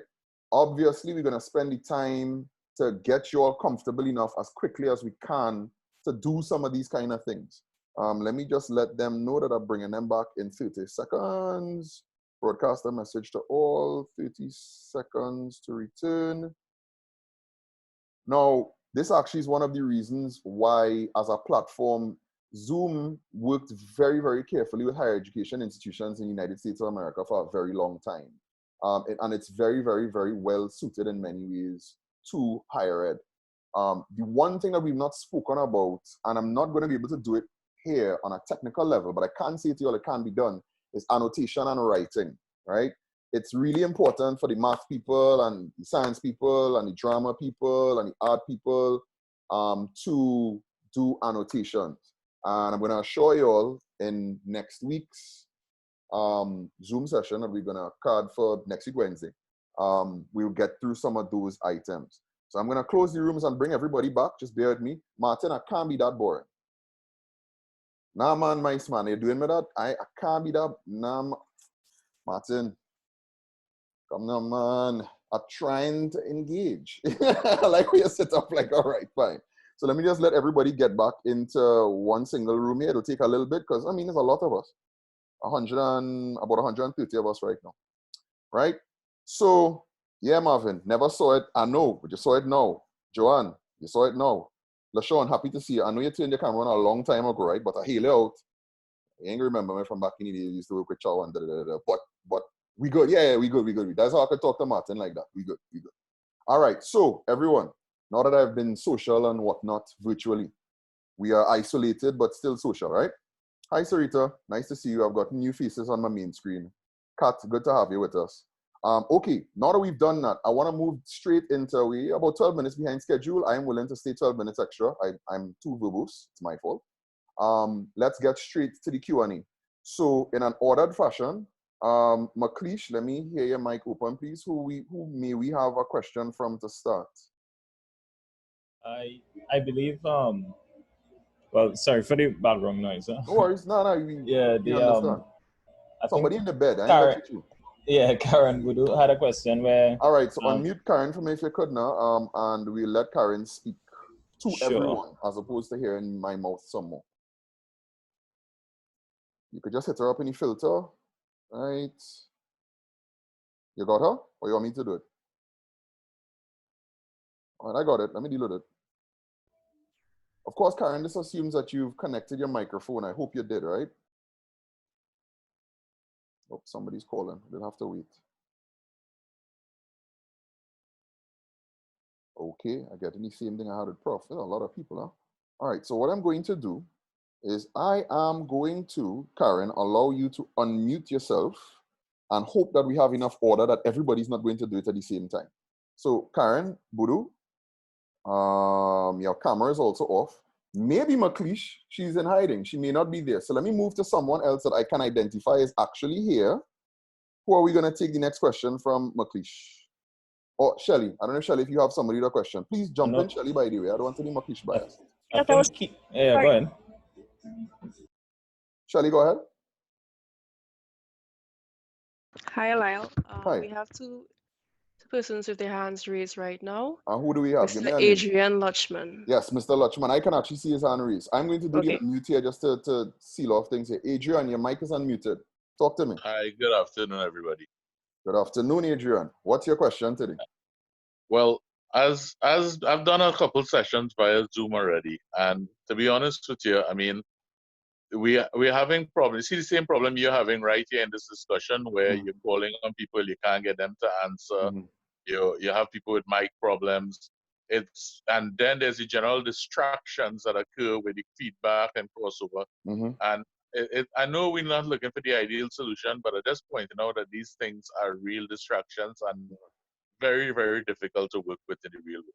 Obviously, we're gonna spend the time to get you all comfortable enough as quickly as we can to do some of these kind of things. Let me just let them know that I'm bringing them back in 30 seconds. Broadcast a message to all, 30 seconds to return. Now, this actually is one of the reasons why, as a platform, Zoom worked very, very carefully with higher education institutions in the United States of America for a very long time. And it's very, very, very well suited in many ways to higher ed. The one thing that we've not spoken about, and I'm not going to be able to do it here on a technical level, but I can say to you all it can be done, is annotation and writing, right? It's really important for the math people and the science people and the drama people and the art people to do annotations. And I'm going to show you all in next week's Zoom session that we're going to card for next week, Wednesday. We'll get through some of those items. So I'm going to close the rooms and bring everybody back. Just bear with me. Martin, I can't be that boring. Nah, man, mice, man. You're doing me that? I can't be that. Nah, Martin. Come now, man. I'm trying to engage. Like we set up like, all right, fine. So let me just let everybody get back into one single room here. It'll take a little bit because, I mean, there's a lot of us. About 130 of us right now. Right? So, yeah, Marvin, never saw it. I know, but you saw it now. Joanne, you saw it now. LaShawn, happy to see you. I know you turned your camera on a long time ago, right? But I hail you out. I ain't remember me from back in the day. You used to work with Chow and but we good. Yeah, we good. That's how I could talk to Martin like that. We good. All right, so everyone, now that I've been social and whatnot virtually, we are isolated but still social, right? Hi, Sarita. Nice to see you. I've got new faces on my main screen. Kat, good to have you with us. Okay, now that we've done that, I want to move straight into, we about 12 minutes behind schedule. I am willing to stay 12 minutes extra. I'm too verbose. It's my fault. Let's get straight to the Q&A. So in an ordered fashion, McLeish, let me hear your mic open, please. Who may we have a question from to start? I believe well, sorry for the background noise. Huh? No worries. No, Yeah, we understand. Somebody in the bed. I ain't got you. Yeah, Karen Budu had a question where. All right, so unmute Karen for me if you could now, and we'll let Karen speak to everyone as opposed to hearing my mouth some more. You could just hit her up in the filter, right? You got her, or you want me to do it? All right, I got it. Let me deal with it. Of course, Karen, this assumes that you've connected your microphone. I hope you did, right? Oh, somebody's calling. We'll have to wait. Okay, I get the same thing I had with Prof. There's a lot of people, huh? All right, so what I'm going to do is I am going to, Karen, allow you to unmute yourself and hope that we have enough order that everybody's not going to do it at the same time. So Karen, Budu, your camera is also off. Maybe McLeish, she's in hiding. She may not be there. So let me move to someone else that I can identify is actually here. Who are we going to take the next question from, McLeish? Oh, Shelly. I don't know, Shelly, if you have somebody with a question. Please jump in, Shelly, by the way. I don't want any McLeish bias. Yeah, go ahead. Shelly, go ahead. Hi, Lyle. Hi. We have two persons with their hands raised right now. Who do we have? Mr. Adrian Lutchman. Yes, Mr. Lutchman. I can actually see his hand raised. I'm going to do the unmute here just to seal off things here. Adrian, your mic is unmuted. Talk to me. Hi, good afternoon, everybody. Good afternoon, Adrian. What's your question today? Well, as I've done a couple sessions via Zoom already, and to be honest with you, I mean, we're having problems. See the same problem you're having right here in this discussion, where you're calling on people, you can't get them to answer. You have people with mic problems. And then there's the general distractions that occur with the feedback and crossover. And I know we're not looking for the ideal solution, but I just pointing out that these things are real distractions and very, very difficult to work with in the real world.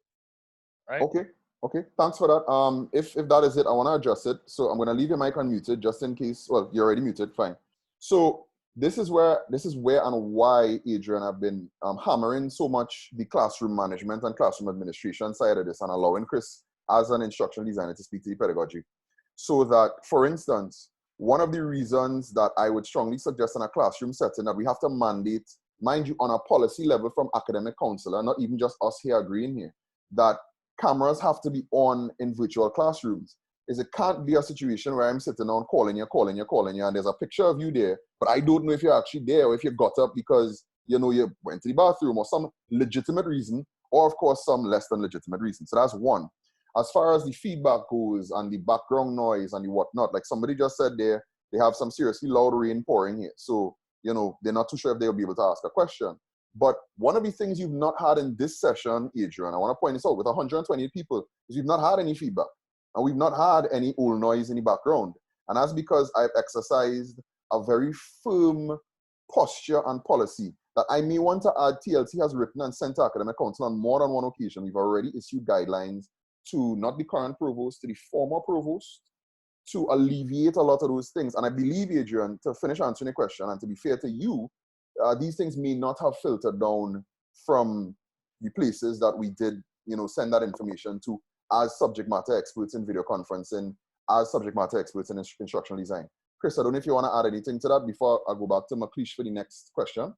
Right? Okay. Okay, thanks for that. If that is it, I want to address it. So I'm going to leave your mic unmuted just in case. Well, you're already muted. Fine. So this is where and why, Adrian, I've been hammering so much the classroom management and classroom administration side of this and allowing Chris as an instructional designer to speak to the pedagogy. So that, for instance, one of the reasons that I would strongly suggest in a classroom setting that we have to mandate, mind you, on a policy level from academic council, and not even just us here agreeing here, that cameras have to be on in virtual classrooms. Is it can't be a situation where I'm sitting down calling you, and there's a picture of you there, but I don't know if you're actually there or if you got up because, you know, you went to the bathroom or some legitimate reason, or of course some less than legitimate reason. So that's one. As far as the feedback goes and the background noise and the whatnot, like somebody just said there, they have some seriously loud rain pouring here. So, you know, they're not too sure if they'll be able to ask a question. But one of the things you've not had in this session, Adrian, I want to point this out, with 128 people, is we've not had any feedback. And we've not had any old noise in the background. And that's because I've exercised a very firm posture and policy that I may want to add. TLC has written and sent to academic council on more than one occasion. We've already issued guidelines to not the current provost, to the former provost, to alleviate a lot of those things. And I believe, Adrian, to finish answering the question, and to be fair to you, these things may not have filtered down from the places that we did, you know, send that information to as subject matter experts in video conferencing, as subject matter experts in instructional design. Chris, I don't know if you want to add anything to that before I go back to McLeish for the next question.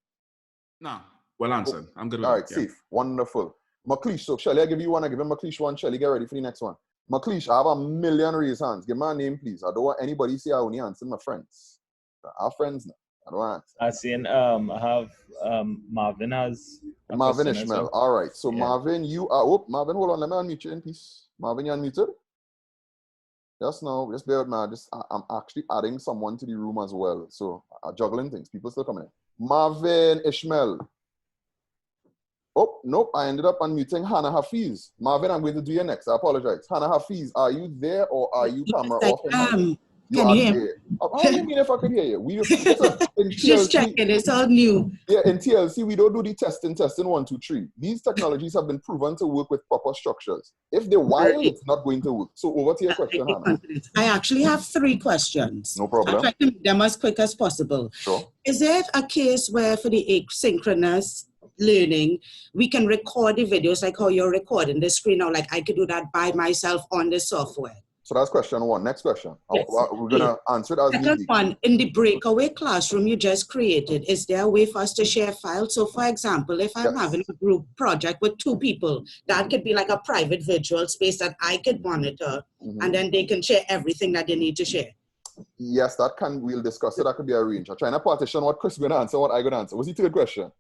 No, well answered. I'm good with All right, that. safe. Wonderful. McLeish, so Shelly, I give you one, I give him McLeish one. Shelly, get ready for the next one. McLeish, I have a million raised hands. Give my name, please. I don't want anybody say I only answer my friends. Our friends now. I don't want to. I seen I have Marvin as a Marvin question as Ishmael. well. All right. So Yeah. Marvin, you are. Oh, Marvin, hold on. Let me unmute you in peace. Marvin, you unmuted? Just now. Just bear with me. I'm actually adding someone to the room as well. So juggling things. People still coming in. Marvin Ishmael. Oh, nope. I ended up unmuting Hannah Hafiz. Marvin, I'm going to do you next. I apologize. Hannah Hafiz, are you there or are you camera off? You Can are you hear me? there. How do you mean if I could hear you? Listen, in Just TLC, checking, it's all new. yeah, in TLC, we don't do the testing 1, 2, 3. These technologies have been proven to work with proper structures. If they're wild, Right. it's not going to work. So over to your question, Hannah. I actually have 3 questions. No problem. I'll try to make them as quick as possible. Sure. Is it a case where for the asynchronous learning, we can record the videos like how you're recording the screen, or like I could do that by myself on the software? So that's question 1. Next question. Yes. We're going to answer it as Second we one, in the breakaway classroom you just created, is there a way for us to share files? So for example, if I'm having a group project with 2 people, that could be like a private virtual space that I could monitor, and then they can share everything that they need to share. Yes, that can, we'll discuss it. That could be arranged. I'm trying to partition what Chris is going to answer, what I'm going to answer. What's the third question?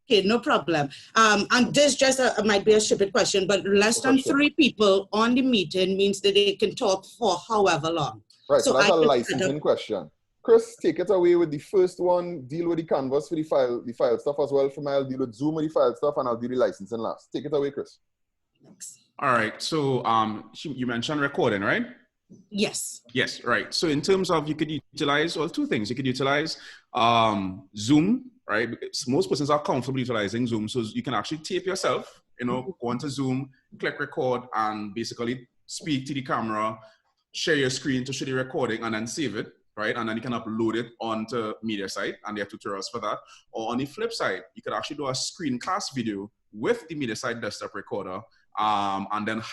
Okay, no problem. And this just might be a stupid question, but less than 3 people on the meeting means that they can talk for however long. Right, so that's a can licensing question. Chris, take it away with the first one. Deal with the canvas for the file stuff as well. For me, I'll deal with Zoom with the file stuff, and I'll do the licensing last. Take it away, Chris. All right. So you mentioned recording, right? Yes. Yes, right. So in terms of, you could utilize, well, 2 things. You could utilize Zoom, right? Because most persons are comfortable utilizing Zoom. So you can actually tape yourself, you know, go onto Zoom, click record, and basically speak to the camera, share your screen to show the recording, and then save it, right? And then you can upload it onto MediaSite, and they have tutorials for that. Or on the flip side, you could actually do a screencast video with the MediaSite desktop recorder, and then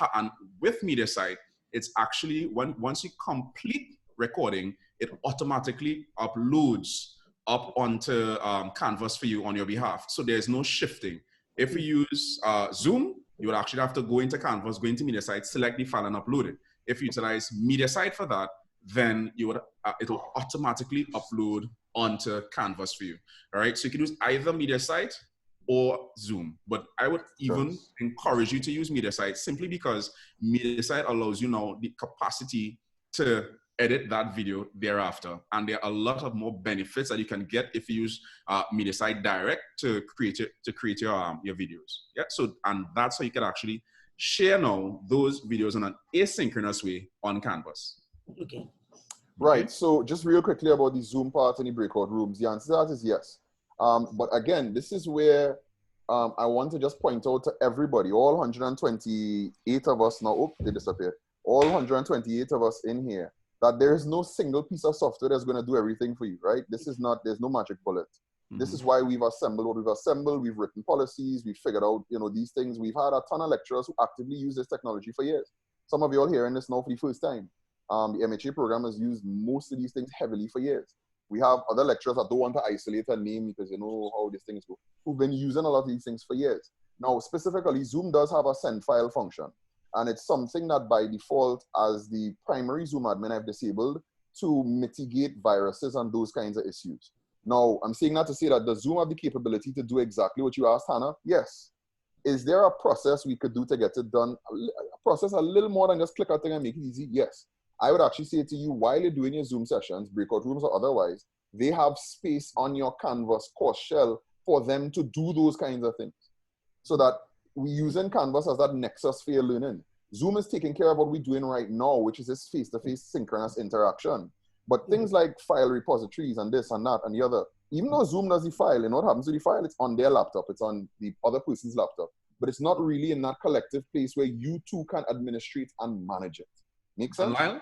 with MediaSite, it's actually, once you complete recording, it automatically uploads up onto Canvas for you on your behalf. So there's no shifting. If you use Zoom, you will actually have to go into Canvas, go into MediaSite, select the file and upload it. If you utilize MediaSite for that, then you would it'll automatically upload onto Canvas for you. All right, so you can use either MediaSite or Zoom, but I would even encourage you to use MediaSite simply because MediaSite allows you now the capacity to edit that video thereafter, and there are a lot of more benefits that you can get if you use MediaSite Direct to create your videos. Yeah, so and that's how you can actually share now those videos in an asynchronous way on Canvas. Okay. Right. So just real quickly about the Zoom part and the breakout rooms, the answer to that is yes. But again, this is where I want to just point out to everybody, all 128 of us now, oops, they disappeared. All 128 of us in here, that there is no single piece of software that's going to do everything for you, right? This is not, there's no magic bullet. This is why we've assembled what we've assembled. We've written policies. We've figured out, these things. We've had a ton of lecturers who actively use this technology for years. Some of you all hearing this now for the first time. The MHA program has used most of these things heavily for years. We have other lecturers that don't want to isolate a name because you know how these things go, who've been using a lot of these things for years. Now, specifically, Zoom does have a send file function. And it's something that by default, as the primary Zoom admin, I've disabled to mitigate viruses and those kinds of issues. Now, I'm saying that to say that does Zoom have the capability to do exactly what you asked, Hannah? Yes. Is there a process we could do to get it done? A process a little more than just click a thing and make it easy? Yes. I would actually say to you, while you're doing your Zoom sessions, breakout rooms or otherwise, they have space on your Canvas course shell for them to do those kinds of things. So that we're using Canvas as that nexus for your learning. Zoom is taking care of what we're doing right now, which is this face-to-face synchronous interaction. But things like file repositories and this and that and the other, even though Zoom does the file, and what happens to the file? It's on their laptop, it's on the other person's laptop. But it's not really in that collective place where you two can administrate and manage it. Make sense? And Lyle,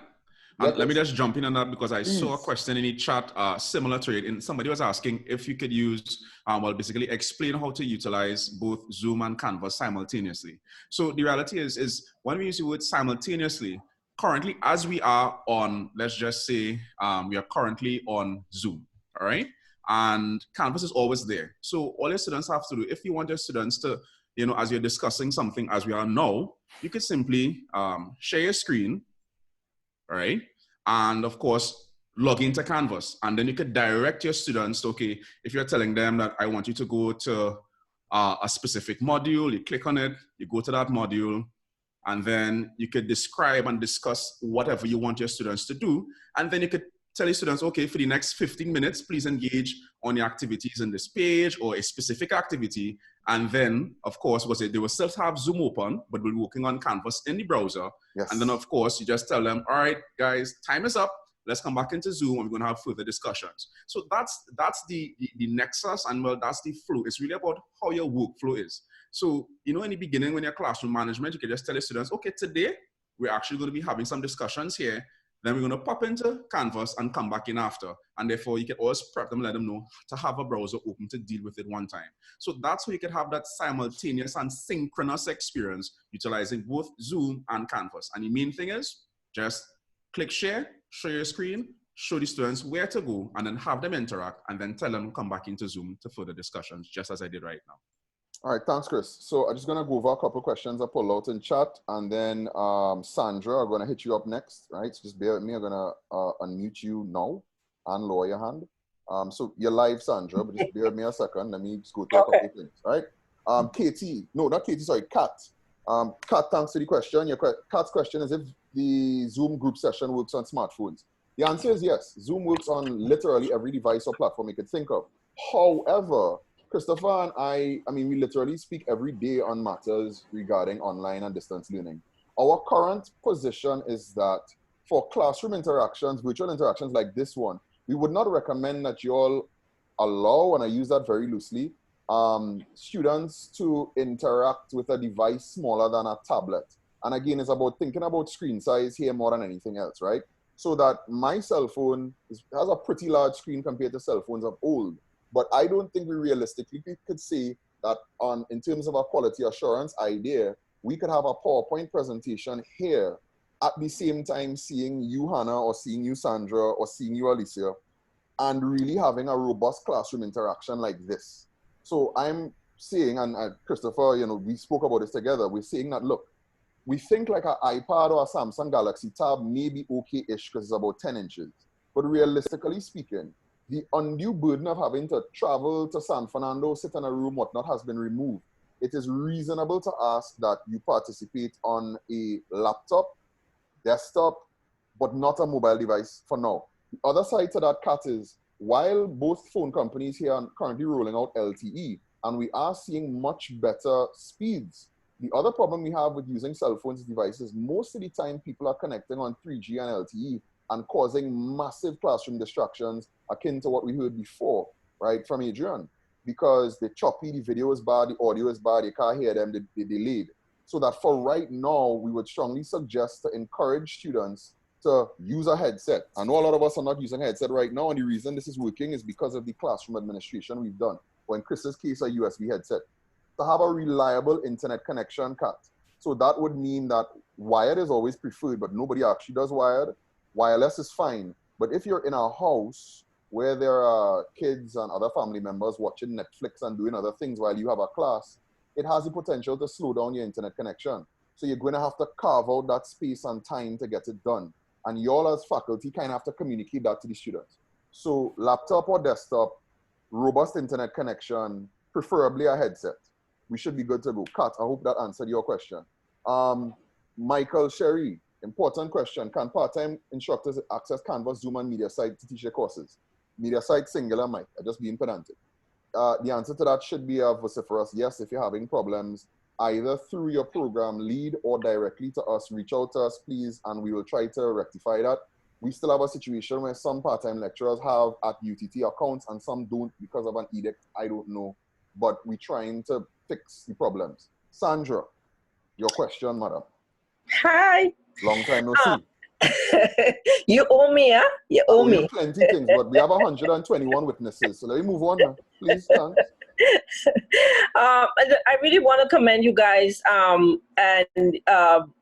Yeah, let me just jump in on that because I saw a Please. question in the chat similar to it. And somebody was asking if you could use, well, basically explain how to utilize both Zoom and Canvas simultaneously. So the reality is when we use the word simultaneously, currently as we are on, let's just say we are currently on Zoom, all right? And Canvas is always there. So all your students have to do, if you want your students to, as you're discussing something as we are now, you could simply share your screen, all right? And of course, log into Canvas. And then you could direct your students, okay, if you're telling them that I want you to go to a specific module, you click on it, you go to that module, and then you could describe and discuss whatever you want your students to do. And then you could tell your students, okay, for the next 15 minutes, please engage on the activities in this page or a specific activity. And then, of course, they will still have Zoom open, but we'll be working on Canvas in the browser. Yes. And then, of course, you just tell them, all right, guys, time is up. Let's come back into Zoom and we're going to have further discussions. So that's the nexus, and well, that's the flow. It's really about how your workflow is. So, in the beginning, when you're classroom management, you can just tell your students, okay, today, we're actually going to be having some discussions here. Then we're going to pop into Canvas and come back in after. And therefore, you can always prep them and let them know to have a browser open to deal with it one time. So that's how you can have that simultaneous and synchronous experience utilizing both Zoom and Canvas. And the main thing is just click share, show your screen, show the students where to go, and then have them interact, and then tell them to come back into Zoom to further discussions, just as I did right now. All right, thanks, Chris. So I'm just going to go over a couple of questions I pulled out in chat, and then Sandra, I'm going to hit you up next, right? So just bear with me. I'm going to unmute you now and lower your hand. So you're live, Sandra, but just bear with me a second. Let me just go through a couple of things, all right? Katie, no, not Katie, sorry, Kat. Kat, thanks for the question. Kat's question is if the Zoom group session works on smartphones. The answer is yes. Zoom works on literally every device or platform you could think of. However, Christopher and I mean, we literally speak every day on matters regarding online and distance learning. Our current position is that for classroom interactions, virtual interactions like this one, we would not recommend that you all allow, and I use that very loosely, students to interact with a device smaller than a tablet. And again, it's about thinking about screen size here more than anything else, right? So that my cell phone has a pretty large screen compared to cell phones of old. But I don't think we realistically could say that in terms of a quality assurance idea, we could have a PowerPoint presentation here at the same time seeing you, Hannah, or seeing you, Sandra, or seeing you, Alicia, and really having a robust classroom interaction like this. So I'm saying, and Christopher, we spoke about this together, we're saying that, look, we think like an iPad or a Samsung Galaxy Tab may be okay-ish because it's about 10 inches. But realistically speaking, the undue burden of having to travel to San Fernando, sit in a room, whatnot, has been removed. It is reasonable to ask that you participate on a laptop, desktop, but not a mobile device for now. The other side to that, Kat, is while both phone companies here are currently rolling out LTE, and we are seeing much better speeds, the other problem we have with using cell phones devices, most of the time people are connecting on 3G and LTE and causing massive classroom distractions akin to what we heard before, right, from Adrian. because they're choppy, the video is bad, the audio is bad, you can't hear them, they're delayed. So that for right now, we would strongly suggest to encourage students to use a headset. I know a lot of us are not using a headset right now, and the reason this is working is because of the classroom administration we've done. Or in Chris's case, a USB headset. To have a reliable internet connection, Kat. So that would mean that wired is always preferred, but nobody actually does wired. Wireless is fine. But if you're in a house where there are kids and other family members watching Netflix and doing other things while you have a class, it has the potential to slow down your internet connection. So you're going to have to carve out that space and time to get it done. And y'all as faculty kind of have to communicate that to the students. So laptop or desktop, robust internet connection, preferably a headset. We should be good to go. Kat, I hope that answered your question. Michael Sherry, important question. Can part-time instructors access Canvas, Zoom, and MediaSite to teach their courses? MediaSite singular, Mike. I'm just being pedantic. The answer to that should be a vociferous yes. If you're having problems, either through your program lead or directly to us, reach out to us, please, and we will try to rectify that. We still have a situation where some part-time lecturers have at UTT accounts and some don't because of an edict. I don't know, but we're trying to fix the problems. Sandra, your question, madam. Hi. Long time no see. You owe me, huh? You owe me. Plenty things, but we have 121 witnesses. So let me move on now. Please, thanks. I really want to commend you guys. And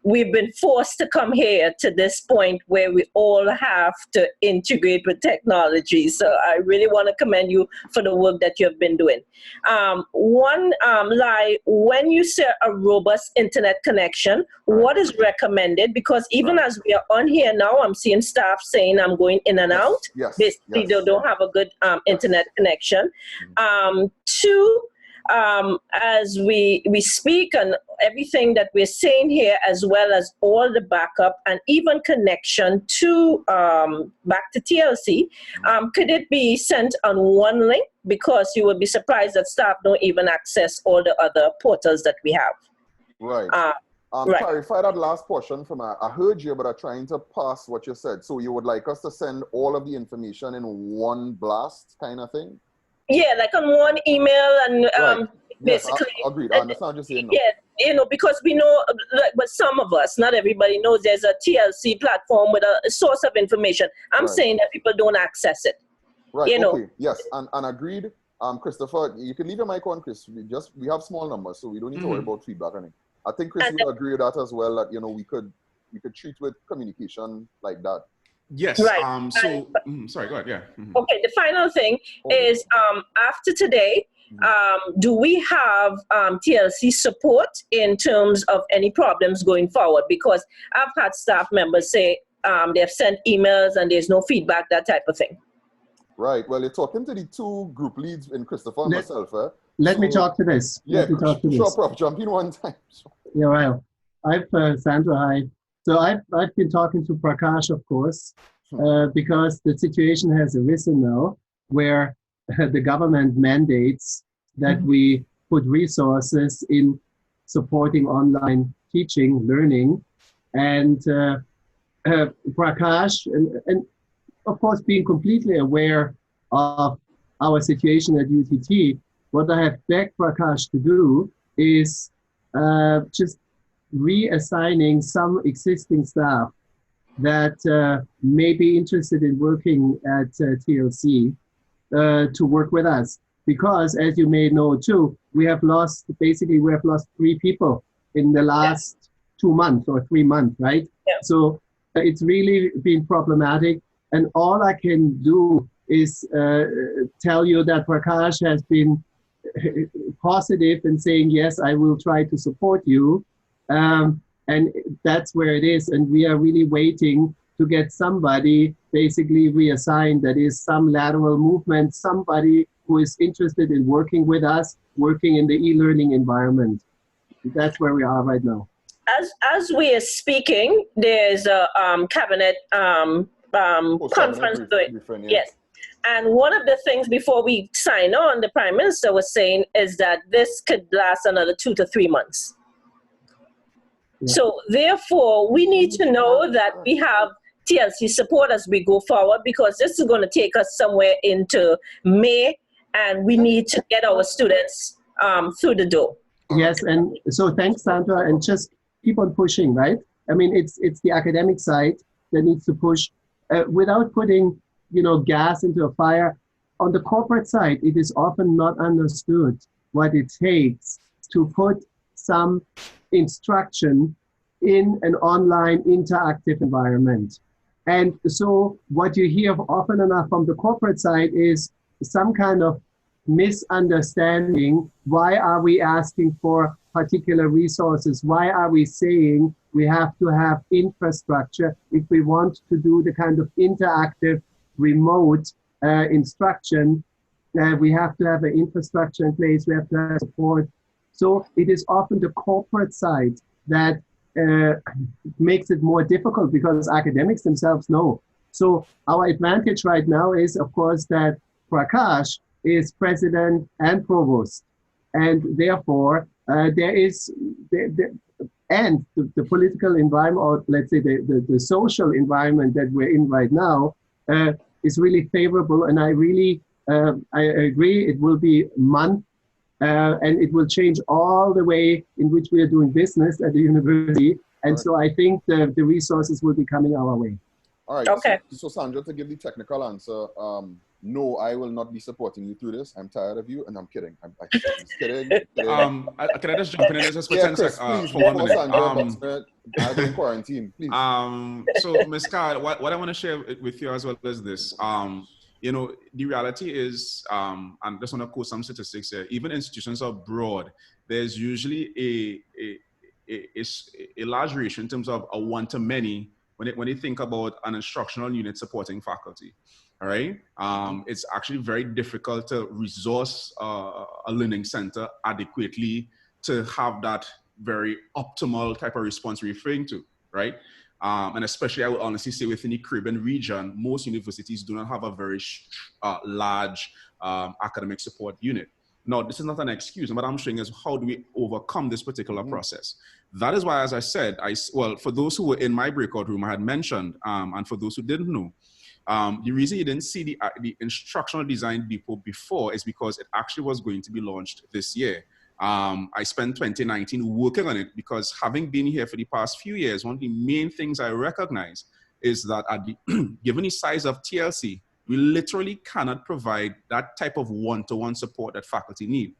we've been forced to come here to this point where we all have to integrate with technology. So I really want to commend you for the work that you've been doing. When you say a robust internet connection, what is recommended? Because even as we are on here now, I'm seeing staff saying I'm going in and out. Basically, they don't have a good internet connection. Two, as we speak and everything that we're saying here, as well as all the backup and even connection to back to TLC, could it be sent on one link? Because you would be surprised that staff don't even access all the other portals that we have. Right. Right. Clarify that last portion from I heard you, but I'm trying to pass what you said. So you would like us to send all of the information in one blast kind of thing? Yeah, like on one email and right. basically. Yes, I agreed. I understand what you're saying now. Yeah, you know, because we know, but some of us, not everybody knows there's a TLC platform with a source of information. I'm saying that people don't access it. Right, you know? Okay, yes, and agreed. Christopher, you can leave your mic on, Chris. We have small numbers, so we don't need to worry about feedback. I think Chris would agree with that as well, that, you know, we could treat with communication like that. Yes. Right. Sorry, go ahead. Yeah. Okay. The final thing is after today, do we have TLC support in terms of any problems going forward? Because I've had staff members say they've sent emails and there's no feedback, that type of thing. Right. Well, you're talking to the two group leads in Christopher and myself. Let me talk to this. Yeah, let me talk to sure, this. Prof. Jump in one time. Yeah, well, Sandra, hi. So I've been talking to Prakash, of course, because the situation has arisen now where the government mandates that we put resources in supporting online teaching, learning, and Prakash, and of course, being completely aware of our situation at UTT, what I have begged Prakash to do is just reassigning some existing staff that may be interested in working at TLC to work with us. Because as you may know too, we have lost 3 people in the last 2 months or 3 months, right? Yeah. So it's really been problematic. And all I can do is tell you that Prakash has been positive in saying, yes, I will try to support you. And that's where it is. And we are really waiting to get somebody basically reassigned, that is some lateral movement, somebody who is interested in working with us, working in the e-learning environment. That's where we are right now. As we are speaking, there's a cabinet conference going. Yes. And one of the things before we sign on, the Prime Minister was saying is that this could last another 2 to 3 months. Yeah. So therefore, we need to know that we have TLC support as we go forward, because this is going to take us somewhere into May and we need to get our students through the door. Yes, and so thanks, Sandra, and just keep on pushing, right? I mean, it's the academic side that needs to push without putting, gas into a fire. On the corporate side, it is often not understood what it takes to put some instruction in an online interactive environment. And so what you hear often enough from the corporate side is some kind of misunderstanding. Why are we asking for particular resources? Why are we saying we have to have infrastructure if we want to do the kind of interactive remote instruction? We have to have an infrastructure in place. We have to have support. So it is often the corporate side that makes it more difficult because academics themselves know. So our advantage right now is, of course, that Prakash is president and provost, and therefore there is the political environment, or let's say the social environment that we're in right now is really favorable. And I really I agree, it will be a month and it will change all the way in which we are doing business at the university. And so I think the resources will be coming our way. All right. Okay. So Sandra, to give the technical answer, no, I will not be supporting you through this. I'm tired of you, and I'm kidding. I'm just kidding. Can I just jump in just for 10 seconds? Please, For 1 minute. Sandra, I'll be in quarantine, please. So, Ms. Kyle, what I want to share with you as well is this. The reality is, and I just want to quote some statistics here, even institutions abroad, there's usually a large ratio in terms of a one-to-many when you think about an instructional unit supporting faculty. All right. It's actually very difficult to resource a learning center adequately to have that very optimal type of response we're referring to, right? And especially, I would honestly say within the Caribbean region, most universities do not have a very large academic support unit. Now, this is not an excuse. And what I'm showing is how do we overcome this particular process? That is why, as I said, for those who were in my breakout room, I had mentioned, and for those who didn't know, the reason you didn't see the instructional design depot before is because it actually was going to be launched this year. I spent 2019 working on it because having been here for the past few years, one of the main things I recognize is that given the size of TLC, we literally cannot provide that type of one-to-one support that faculty need.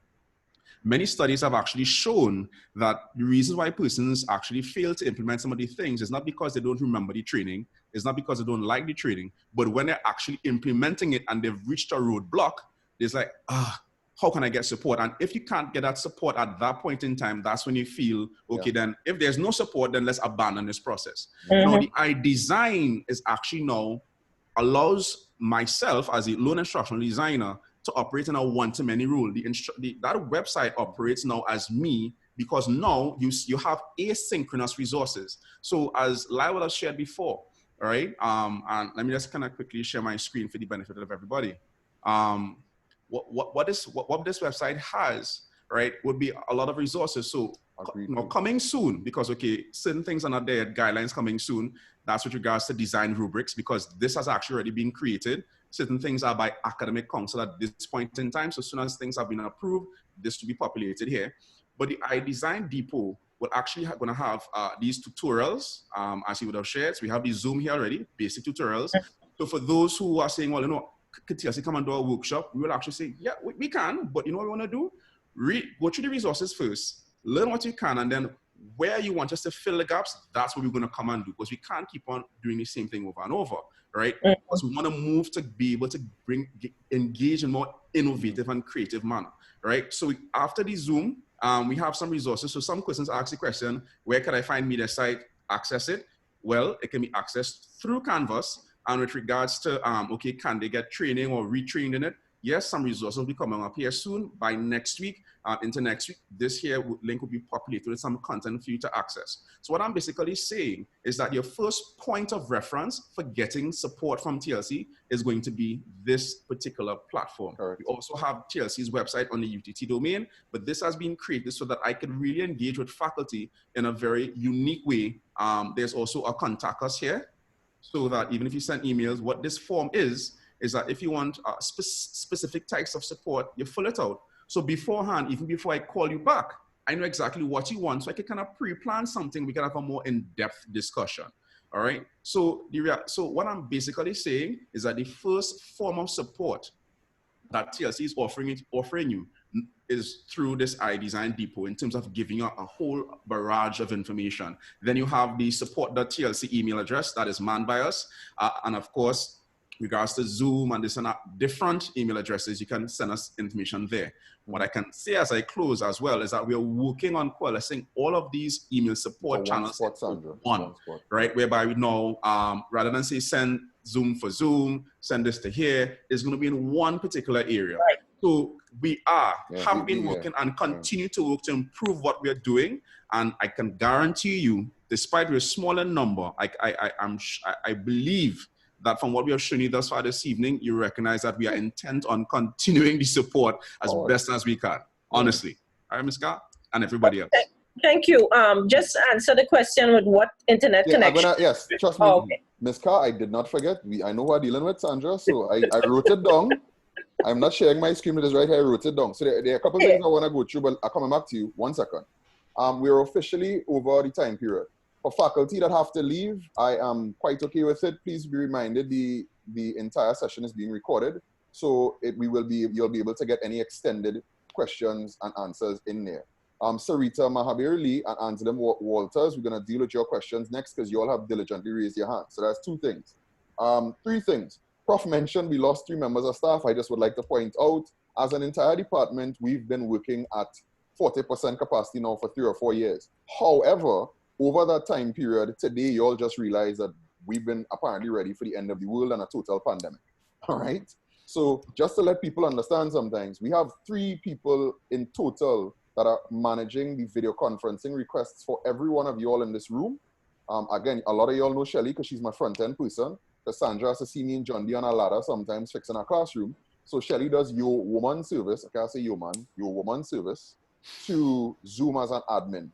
Many studies have actually shown that the reason why persons actually fail to implement some of these things is not because they don't remember the training, it's not because they don't like the training, but when they're actually implementing it and they've reached a roadblock, it's like, how can I get support? And if you can't get that support at that point in time, that's when you feel, okay, then if there's no support, then let's abandon this process. Now, the iDesign is actually now allows myself as a lone instructional designer to operate in a one-to-many rule. That website operates now as me because now you have asynchronous resources. So as Lyle has shared before, all right? And let me just kind of quickly share my screen for the benefit of everybody. What this website has, right, would be a lot of resources. So coming soon, because certain things are not there, guidelines coming soon. That's with regards to design rubrics, because this has actually already been created. Certain things are by academic council at this point in time. So as soon as things have been approved, this will be populated here. But the iDesign Depot will actually going to have these tutorials, as you would have shared. So we have the Zoom here already, basic tutorials. So for those who are saying, well, could TLC come and do a workshop? We will actually say, yeah, we can, but you know what we want to do? Go through the resources first, learn what you can, and then where you want us to fill the gaps, that's what we're going to come and do, because we can't keep on doing the same thing over and over, right? Because we want to move to be able to engage in more innovative and creative manner, right? So after the Zoom, we have some resources. So some questions ask the question, where can I find media site, access it? Well, it can be accessed through Canvas. And with regards to, can they get training or retrained in it? Yes, some resources will be coming up here soon. By next week, into next week, this here link will be populated with some content for you to access. So what I'm basically saying is that your first point of reference for getting support from TLC is going to be this particular platform. Correct. We also have TLC's website on the UTT domain, but this has been created so that I can really engage with faculty in a very unique way. There's also a contact us here, so that even if you send emails, what this form is is that if you want specific types of support, you fill it out. So beforehand, even before I call you back, I know exactly what you want, so I can kind of pre-plan something. We can have a more in-depth discussion. All right. So what I'm basically saying is that the first form of support that TLC is offering you is through this iDesign Depot in terms of giving you a whole barrage of information. Then you have the support.tlc email address that is manned by us. And of course, regards to Zoom and this and that, different email addresses, you can send us information there. What I can say as I close as well is that we are working on coalescing all of these email support channels into one, right? Whereby we know, rather than say send Zoom for Zoom, send this to here, it's going to be in one particular area. Right. So we have been working and continue to work to improve what we are doing. And I can guarantee you, despite we're a smaller number, I believe that from what we have shown you thus far this evening, you recognize that we are intent on continuing the support as best as we can, honestly. All right, Ms. Ka, and everybody else. Thank you. Just answer the question with what internet connection. Yes, trust me, okay. Ms. Ka, I did not forget. I know we're dealing with Sandra, so I wrote it down. I'm not sharing my screen, it is right here, I wrote it down. So there are a couple of things I want to go through, but I'm coming back to you. 1 second. We're officially over the time period. For faculty that have to leave, I am quite okay with it. Please be reminded the entire session is being recorded. So you'll be able to get any extended questions and answers in there. Sarita Mahabir-Lee and Anselm Walters, we're gonna deal with your questions next because you all have diligently raised your hands. So that's 2 things. 3 things. Prof mentioned we lost 3 members of staff. I just would like to point out, as an entire department, we've been working at 40% capacity now for 3 or 4 years. However, over that time period, today, you all just realize that we've been apparently ready for the end of the world and a total pandemic, all right? So just to let people understand sometimes, we have 3 people in total that are managing the video conferencing requests for every one of you all in this room. Again, a lot of you all know Shelly because she's my front-end person. Cassandra has to see me and John D on a ladder sometimes fixing our classroom. So Shelly does your woman service, okay, I say your woman service, to Zoom as an admin.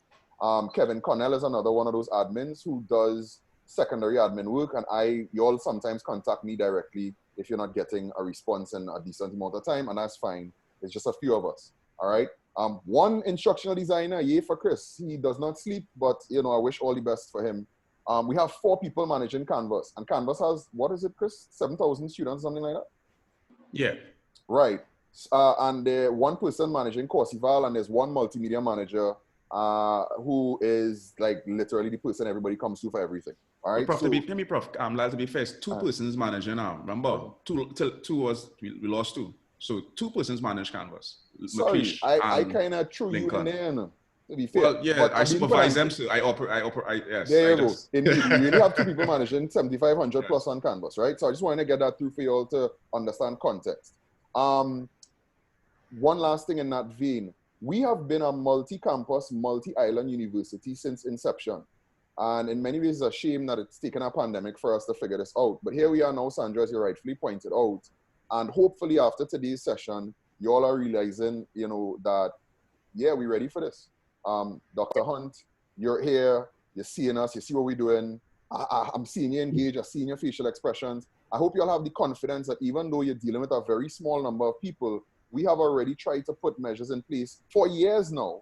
Kevin Connell is another one of those admins who does secondary admin work, and you all sometimes contact me directly if you're not getting a response in a decent amount of time, and that's fine. It's just a few of us, all right? 1 instructional designer, yay for Chris. He does not sleep, but I wish all the best for him. We have 4 people managing Canvas, and Canvas has, what is it, Chris? 7,000 students, something like that? Yeah. Right. And 1 person managing Courseval, and there's 1 multimedia manager who is like literally the person everybody comes to for everything. All right. Prof, to be fair, 2 persons managing now. Remember, two was we lost 2. So 2 persons manage Canvas. Sorry, I kind of threw you in there. No? To be fair. Well, yeah, but I supervise them, so I operate. Yes. There you go. Indeed, we really have 2 people managing 7,500 plus on Canvas, right? So I just want to get that through for you all to understand context. 1 last thing in that vein. We have been a multi-campus, multi-island university since inception. And in many ways, it's a shame that it's taken a pandemic for us to figure this out. But here we are now, Sandra, as you rightfully pointed out. And hopefully after today's session, you all are realizing, that, yeah, we're ready for this. Dr. Hunt, you're here, you're seeing us, you see what we're doing. I'm seeing you engage, I'm seeing your facial expressions. I hope you all have the confidence that even though you're dealing with a very small number of people, we have already tried to put measures in place for years now,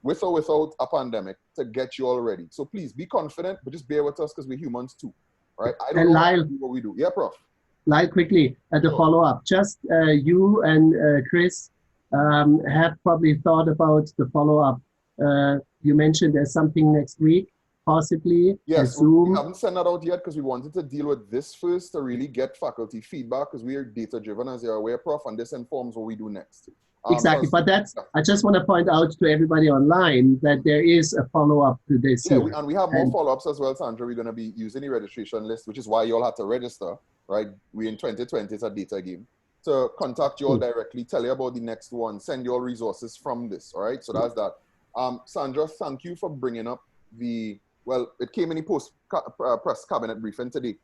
with or without a pandemic, to get you all ready. So please be confident, but just bear with us because we're humans too, right? I don't know what we do. Yeah, Prof. Lyle, quickly, at the follow-up, just you and Chris have probably thought about the follow-up. You mentioned there's something next week, possibly. Yes, we haven't sent that out yet because we wanted to deal with this first to really get faculty feedback because we are data-driven, as you're aware, Prof, and this informs what we do next. Exactly, but I just want to point out to everybody online that there is a follow-up to this. Yeah, and we have more follow-ups as well, Sandra. We're going to be using the registration list, which is why you all had to register, right? We're in 2020, it's a data game. To contact you all directly, tell you about the next one, send you all resources from this, all right? So that's that. Sandra, thank you for bringing up it came in the post-press cabinet briefing today.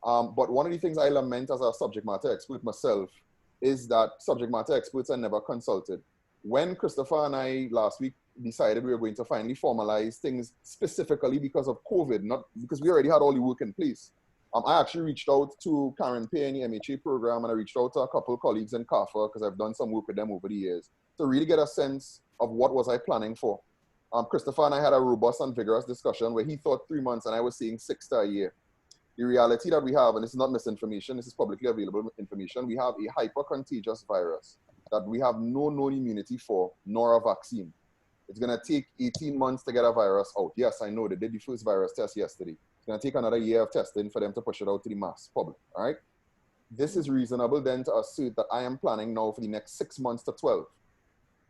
But one of the things I lament as a subject matter expert myself is that subject matter experts are never consulted. When Christopher and I last week decided we were going to finally formalize things specifically because of COVID, not because we already had all the work in place, I actually reached out to Karen Payne, the MHA program, and I reached out to a couple of colleagues in CAFA because I've done some work with them over the years to really get a sense of what was I planning for. Christopher and I had a robust and vigorous discussion where he thought 3 months and I was saying 6 to a year. The reality that we have, and this is not misinformation, this is publicly available information, we have a hyper-contagious virus that we have no known immunity for, nor a vaccine. It's going to take 18 months to get a virus out. Yes, I know they did the first virus test yesterday. It's going to take another year of testing for them to push it out to the mass public, all right? This is reasonable then to assert that I am planning now for the next 6 months to 12.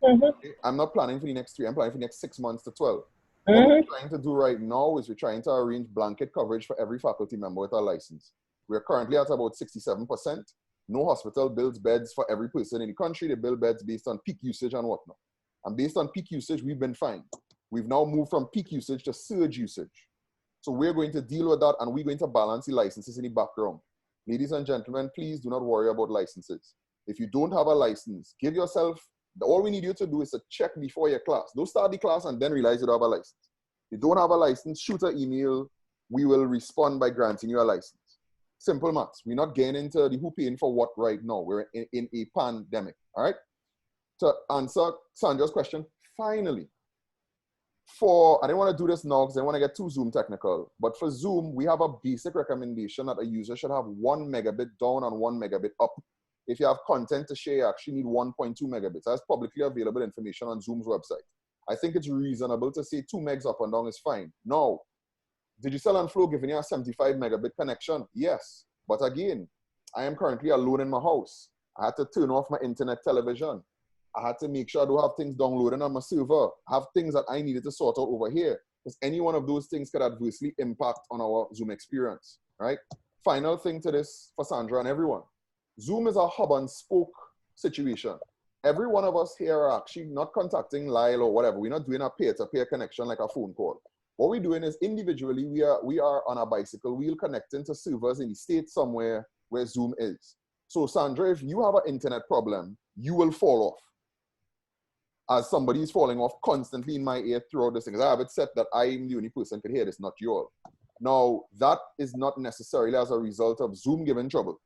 Okay? I'm not planning for the next 3, I'm planning for the next 6 months to 12. What we're trying to do right now is we're trying to arrange blanket coverage for every faculty member with a license. We're currently at about 67%. No hospital builds beds for every person in the country. They build beds based on peak usage and whatnot. And based on peak usage, we've been fine. We've now moved from peak usage to surge usage. So we're going to deal with that and we're going to balance the licenses in the background. Ladies and gentlemen, please do not worry about licenses. If you don't have a license, give yourself, all we need you to do is to check before your class. Don't start the class and then realize you don't have a license. If you don't have a license, shoot an email. We will respond by granting you a license. Simple maths. We're not getting into the who paying for what right now. We're in a pandemic, all right? To answer Sandra's question, finally, I didn't want to do this now because I want to get too Zoom technical, but for Zoom, we have a basic recommendation that a user should have 1 megabit down and 1 megabit up. If you have content to share, you actually need 1.2 megabits. That's publicly available information on Zoom's website. I think it's reasonable to say 2 megs up and down is fine. No. Digital and Flow giving you a 75 megabit connection? Yes. But again, I am currently alone in my house. I had to turn off my internet television. I had to make sure I don't have things downloading on my server. I have things that I needed to sort out over here. Because any one of those things could adversely impact on our Zoom experience, right? Final thing to this for Sandra and everyone. Zoom is a hub and spoke situation. Every one of us here are actually not contacting Lyle or whatever. We're not doing a peer-to-peer connection like a phone call. What we're doing is individually, we are on a bicycle wheel connecting to servers in the state somewhere where Zoom is. So Sandra, if you have an internet problem, you will fall off. As somebody is falling off constantly in my ear throughout this thing. Because I have it set that I'm the only person who can hear this, not you all. Now, that is not necessarily as a result of Zoom giving trouble.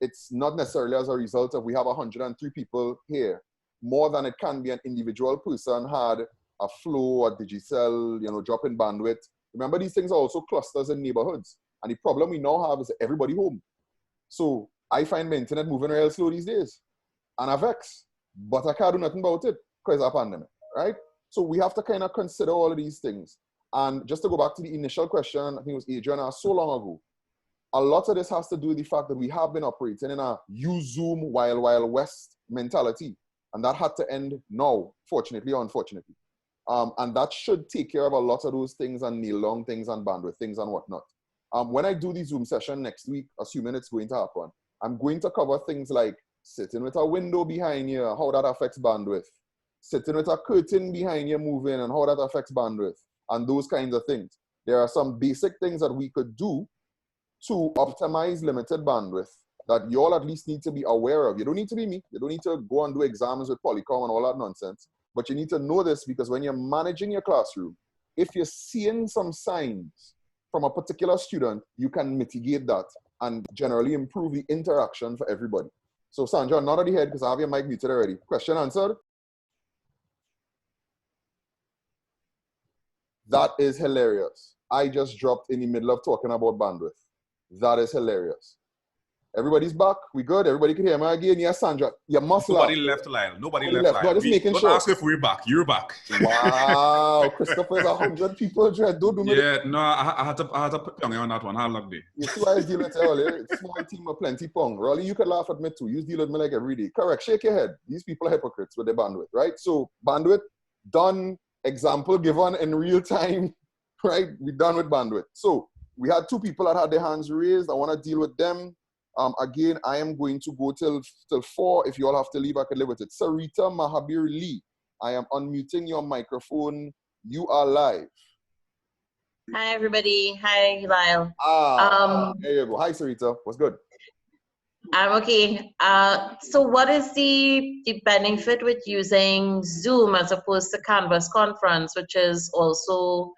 It's not necessarily as a result of we have 103 people here. More than it can be an individual person had a flow, a digicel, drop in bandwidth. Remember, these things are also clusters in neighborhoods. And the problem we now have is everybody home. So I find my internet moving real slow these days. And I vex. But I can't do nothing about it because of a pandemic, right? So we have to kind of consider all of these things. And just to go back to the initial question, I think it was Adrian asked so long ago, a lot of this has to do with the fact that we have been operating in a use Zoom Wild West mentality. And that had to end now, fortunately or unfortunately. And that should take care of a lot of those things and nail down things and bandwidth things and whatnot. When I do the Zoom session next week, assuming it's going to happen, I'm going to cover things like sitting with a window behind you, how that affects bandwidth. Sitting with a curtain behind you moving and how that affects bandwidth. And those kinds of things. There are some basic things that we could do to optimize limited bandwidth that you all at least need to be aware of. You don't need to be me. You don't need to go and do exams with Polycom and all that nonsense. But you need to know this because when you're managing your classroom, if you're seeing some signs from a particular student, you can mitigate that and generally improve the interaction for everybody. So Sandra, nod of the head because I have your mic muted already. Question answered? That is hilarious. I just dropped in the middle of talking about bandwidth. That is hilarious. Everybody's back. We good? Everybody can hear me again? Yes, Sandra. You must laugh. Nobody left Lyle. Nobody left Lyle. No, just making don't sure. Ask if we're back. You're back. Wow. Christopher's 100 people. Don't do me. Yeah, no, I had to put tongue on that one. How lucky. You see why I was dealing with you earlier? It's small team of plenty pong. Rolly, you could laugh at me too. You deal with me like every day. Correct. Shake your head. These people are hypocrites with their bandwidth, right? So bandwidth, done. Example given in real time, right? We're done with bandwidth. So we had 2 people that had their hands raised. I want to deal with them. Again, I am going to go till 4. If you all have to leave, I can live with it. Sarita Mahabir Lee, I am unmuting your microphone. You are live. Hi, everybody. Hi, Lyle. There you go. Hi, Sarita. What's good? I'm okay. So what is the benefit with using Zoom as opposed to Canvas Conference, which is also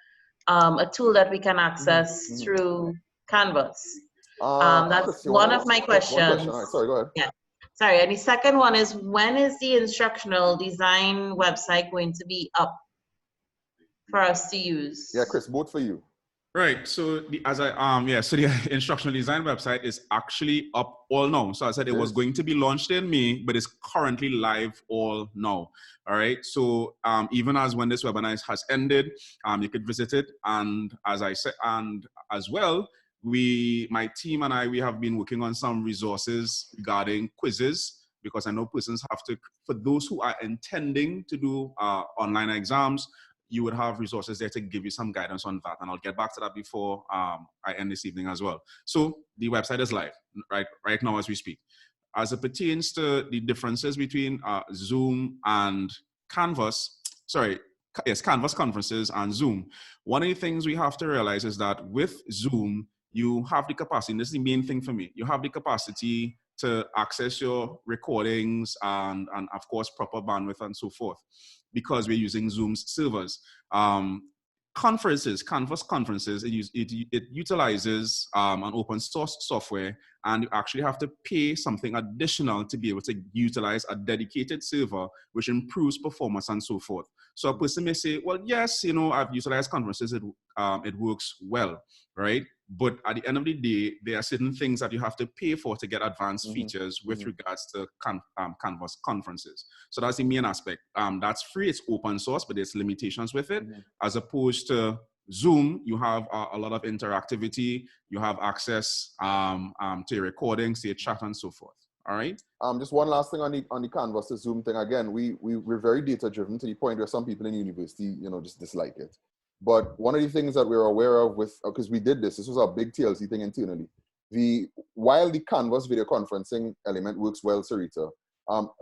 a tool that we can access through Canvas? That's one of my questions. One question. All right, sorry, go ahead. Yeah. Sorry, and the second one is, when is the instructional design website going to be up for us to use? Yeah, Chris, both for you. Right. So the instructional design website is actually up all now. So I said it was going to be launched in May, but it's currently live all now. All right. So even as when this webinar has ended, you could visit it. And as I said, and as well, my team and I, we have been working on some resources regarding quizzes, because I know persons have to, for those who are intending to do online exams, you would have resources there to give you some guidance on that. And I'll get back to that before I end this evening as well. So the website is live right now as we speak. As it pertains to the differences between Zoom and Canvas conferences and Zoom, one of the things we have to realize is that with Zoom, you have the capacity, and this is the main thing for me, you have the capacity to access your recordings and of course proper bandwidth and so forth, because we're using Zoom's servers. Canvas conferences, it utilizes an open source software, and you actually have to pay something additional to be able to utilize a dedicated server, which improves performance and so forth. So a person may say, well, yes, I've utilized conferences, it works well, right? But at the end of the day, there are certain things that you have to pay for to get advanced features with regards to Canvas conferences. So that's the main aspect. That's free, it's open source, but there's limitations with it. As opposed to Zoom, you have a lot of interactivity, you have access to your recordings, to your chat and so forth. All right. Just one last thing on the Canvas to Zoom thing. Again, we're very data driven to the point where some people in university, just dislike it. But one of the things that we're aware of because we did this was a big TLC thing internally. While the Canvas video conferencing element works well, Sarita,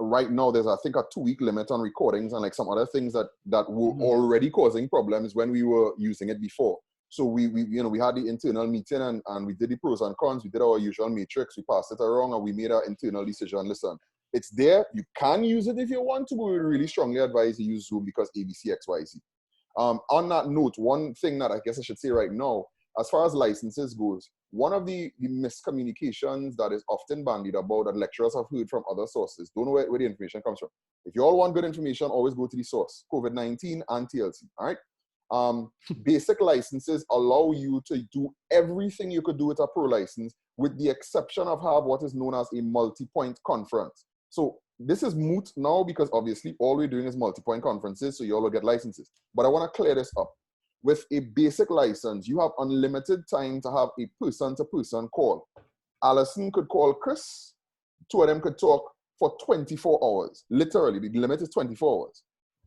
right now there's, I think, a 2-week limit on recordings and like some other things that were already causing problems when we were using it before. So we had the internal meeting and we did the pros and cons. We did our usual matrix. We passed it around and we made our internal decision. Listen, it's there. You can use it if you want to, but we really strongly advise you use Zoom because ABC, XYZ. On that note, one thing that I guess I should say right now, as far as licenses goes, one of the miscommunications that is often bandied about that lecturers have heard from other sources, don't know where the information comes from. If you all want good information, always go to the source, COVID-19 and TLC, all right? Basic licenses allow you to do everything you could do with a pro license, with the exception of have what is known as a multi-point conference. So this is moot now because obviously all we're doing is multi-point conferences, so you all will get licenses. But I want to clear this up. With a basic license, you have unlimited time to have a person-to-person call. Allison could call Chris. 2 of them could talk for 24 hours. Literally, the limit is 24 hours.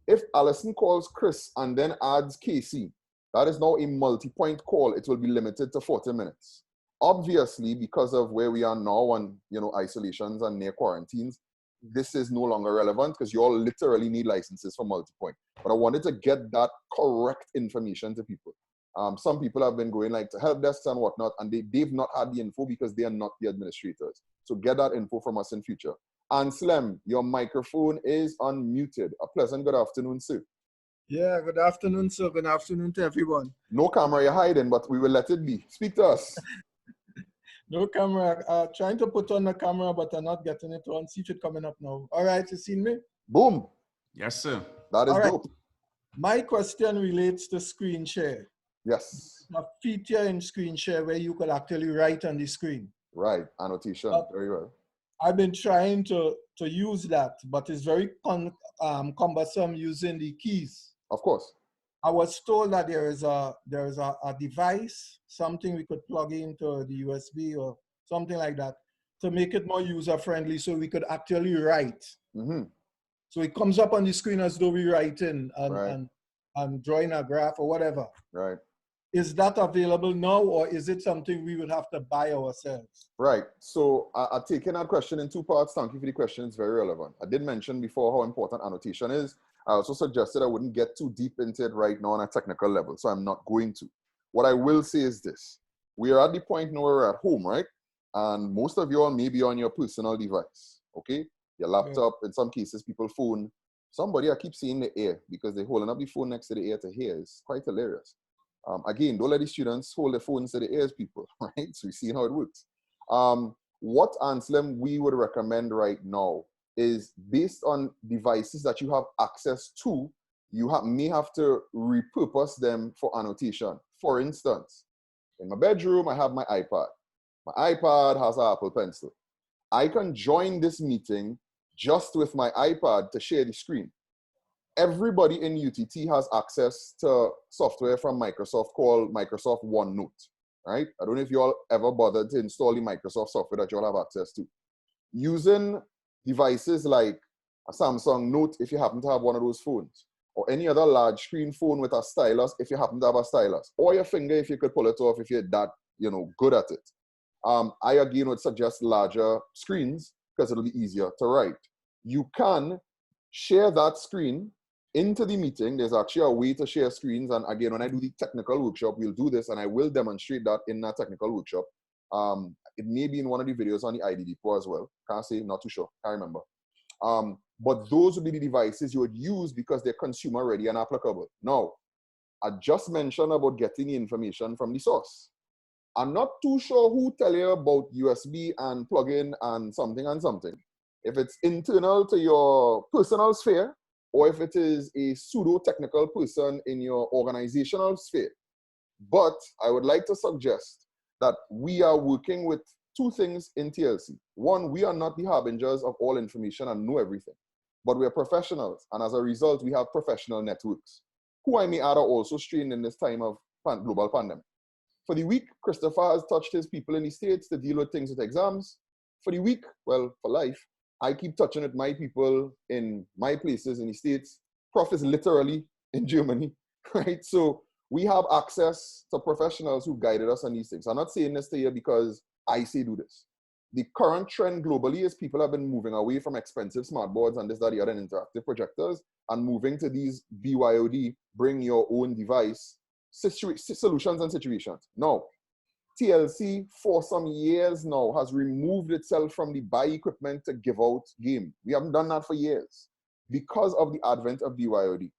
If Allison calls Chris and then adds Casey, that is now a multi-point call. It will be limited to 40 minutes. Obviously, because of where we are now on isolations and near quarantines, this is no longer relevant because you all literally need licenses for multi-point. But I wanted to get that correct information to people. Some people have been going like to help desks and whatnot, and they've not had the info because they are not the administrators. So get that info from us in future. And Slem, your microphone is unmuted. A pleasant good afternoon, sir. Yeah, good afternoon, sir. Good afternoon to everyone. No camera, you're hiding, but we will let it be. Speak to us. No camera. Trying to put on the camera, but I'm not getting it on. See if it's coming up now. All right, you seen me? Boom. Yes, sir. That is dope. My question relates to screen share. Yes. A feature in screen share where you could actually write on the screen. Right, annotation, very well. I've been trying to use that, but it's very cumbersome using the keys. Of course. I was told that there is a device, something we could plug into the USB or something like that to make it more user-friendly so we could actually write. So it comes up on the screen as though we're writing and drawing a graph or whatever. Right. Is that available now, or is it something we would have to buy ourselves? Right. So I've taken that question in 2 parts. Thank you for the question. It's very relevant. I did mention before how important annotation is. I also suggested I wouldn't get too deep into it right now on a technical level, so I'm not going to. What I will say is this. We are at the point now where we're at home, right? And most of you all may be on your personal device, okay? Your laptop, in some cases, people phone. Somebody I keep seeing the ear because they're holding up the phone next to the ear to hear. It's quite hilarious. Again, don't let the students hold their phones to the ears, people, right? So we see how it works. What Anselm we would recommend right now is based on devices that you have access to, you may have to repurpose them for annotation. For instance, in my bedroom, I have my iPad. My iPad has an Apple Pencil. I can join this meeting just with my iPad to share the screen. Everybody in UTT has access to software from Microsoft called Microsoft OneNote, right? I don't know if you all ever bothered to install the Microsoft software that you all have access to. Using devices like a Samsung Note, if you happen to have one of those phones, or any other large screen phone with a stylus, if you happen to have a stylus, or your finger if you could pull it off if you're that, good at it. I again would suggest larger screens because it'll be easier to write. You can share that screen into the meeting. There's actually a way to share screens, and again, when I do the technical workshop, we'll do this, and I will demonstrate that in that technical workshop. It may be in one of the videos on the IDD Pro as well. Can't say, not too sure, can't remember. But those would be the devices you would use because they're consumer ready and applicable. Now, I just mentioned about getting the information from the source. I'm not too sure who tell you about USB and plug-in and something and something. If it's internal to your personal sphere, or if it is a pseudo-technical person in your organizational sphere. But I would like to suggest that we are working with two things in TLC. One, we are not the harbingers of all information and know everything, but we are professionals. And as a result, we have professional networks, who I may add are also strained in this time of global pandemic. For the week, Christopher has touched his people in the States to deal with things with exams. For the week, well, for life, I keep touching with my people in my places in the States. Prof is literally in Germany, right? So we have access to professionals who guided us on these things. I'm not saying this to you because I say do this. The current trend globally is people have been moving away from expensive smart boards and this, that, the other, and interactive projectors, and moving to these BYOD, bring your own device, solutions and situations. Now, TLC for some years now has removed itself from the buy equipment to give out game. We haven't done that for years because of the advent of BYOD.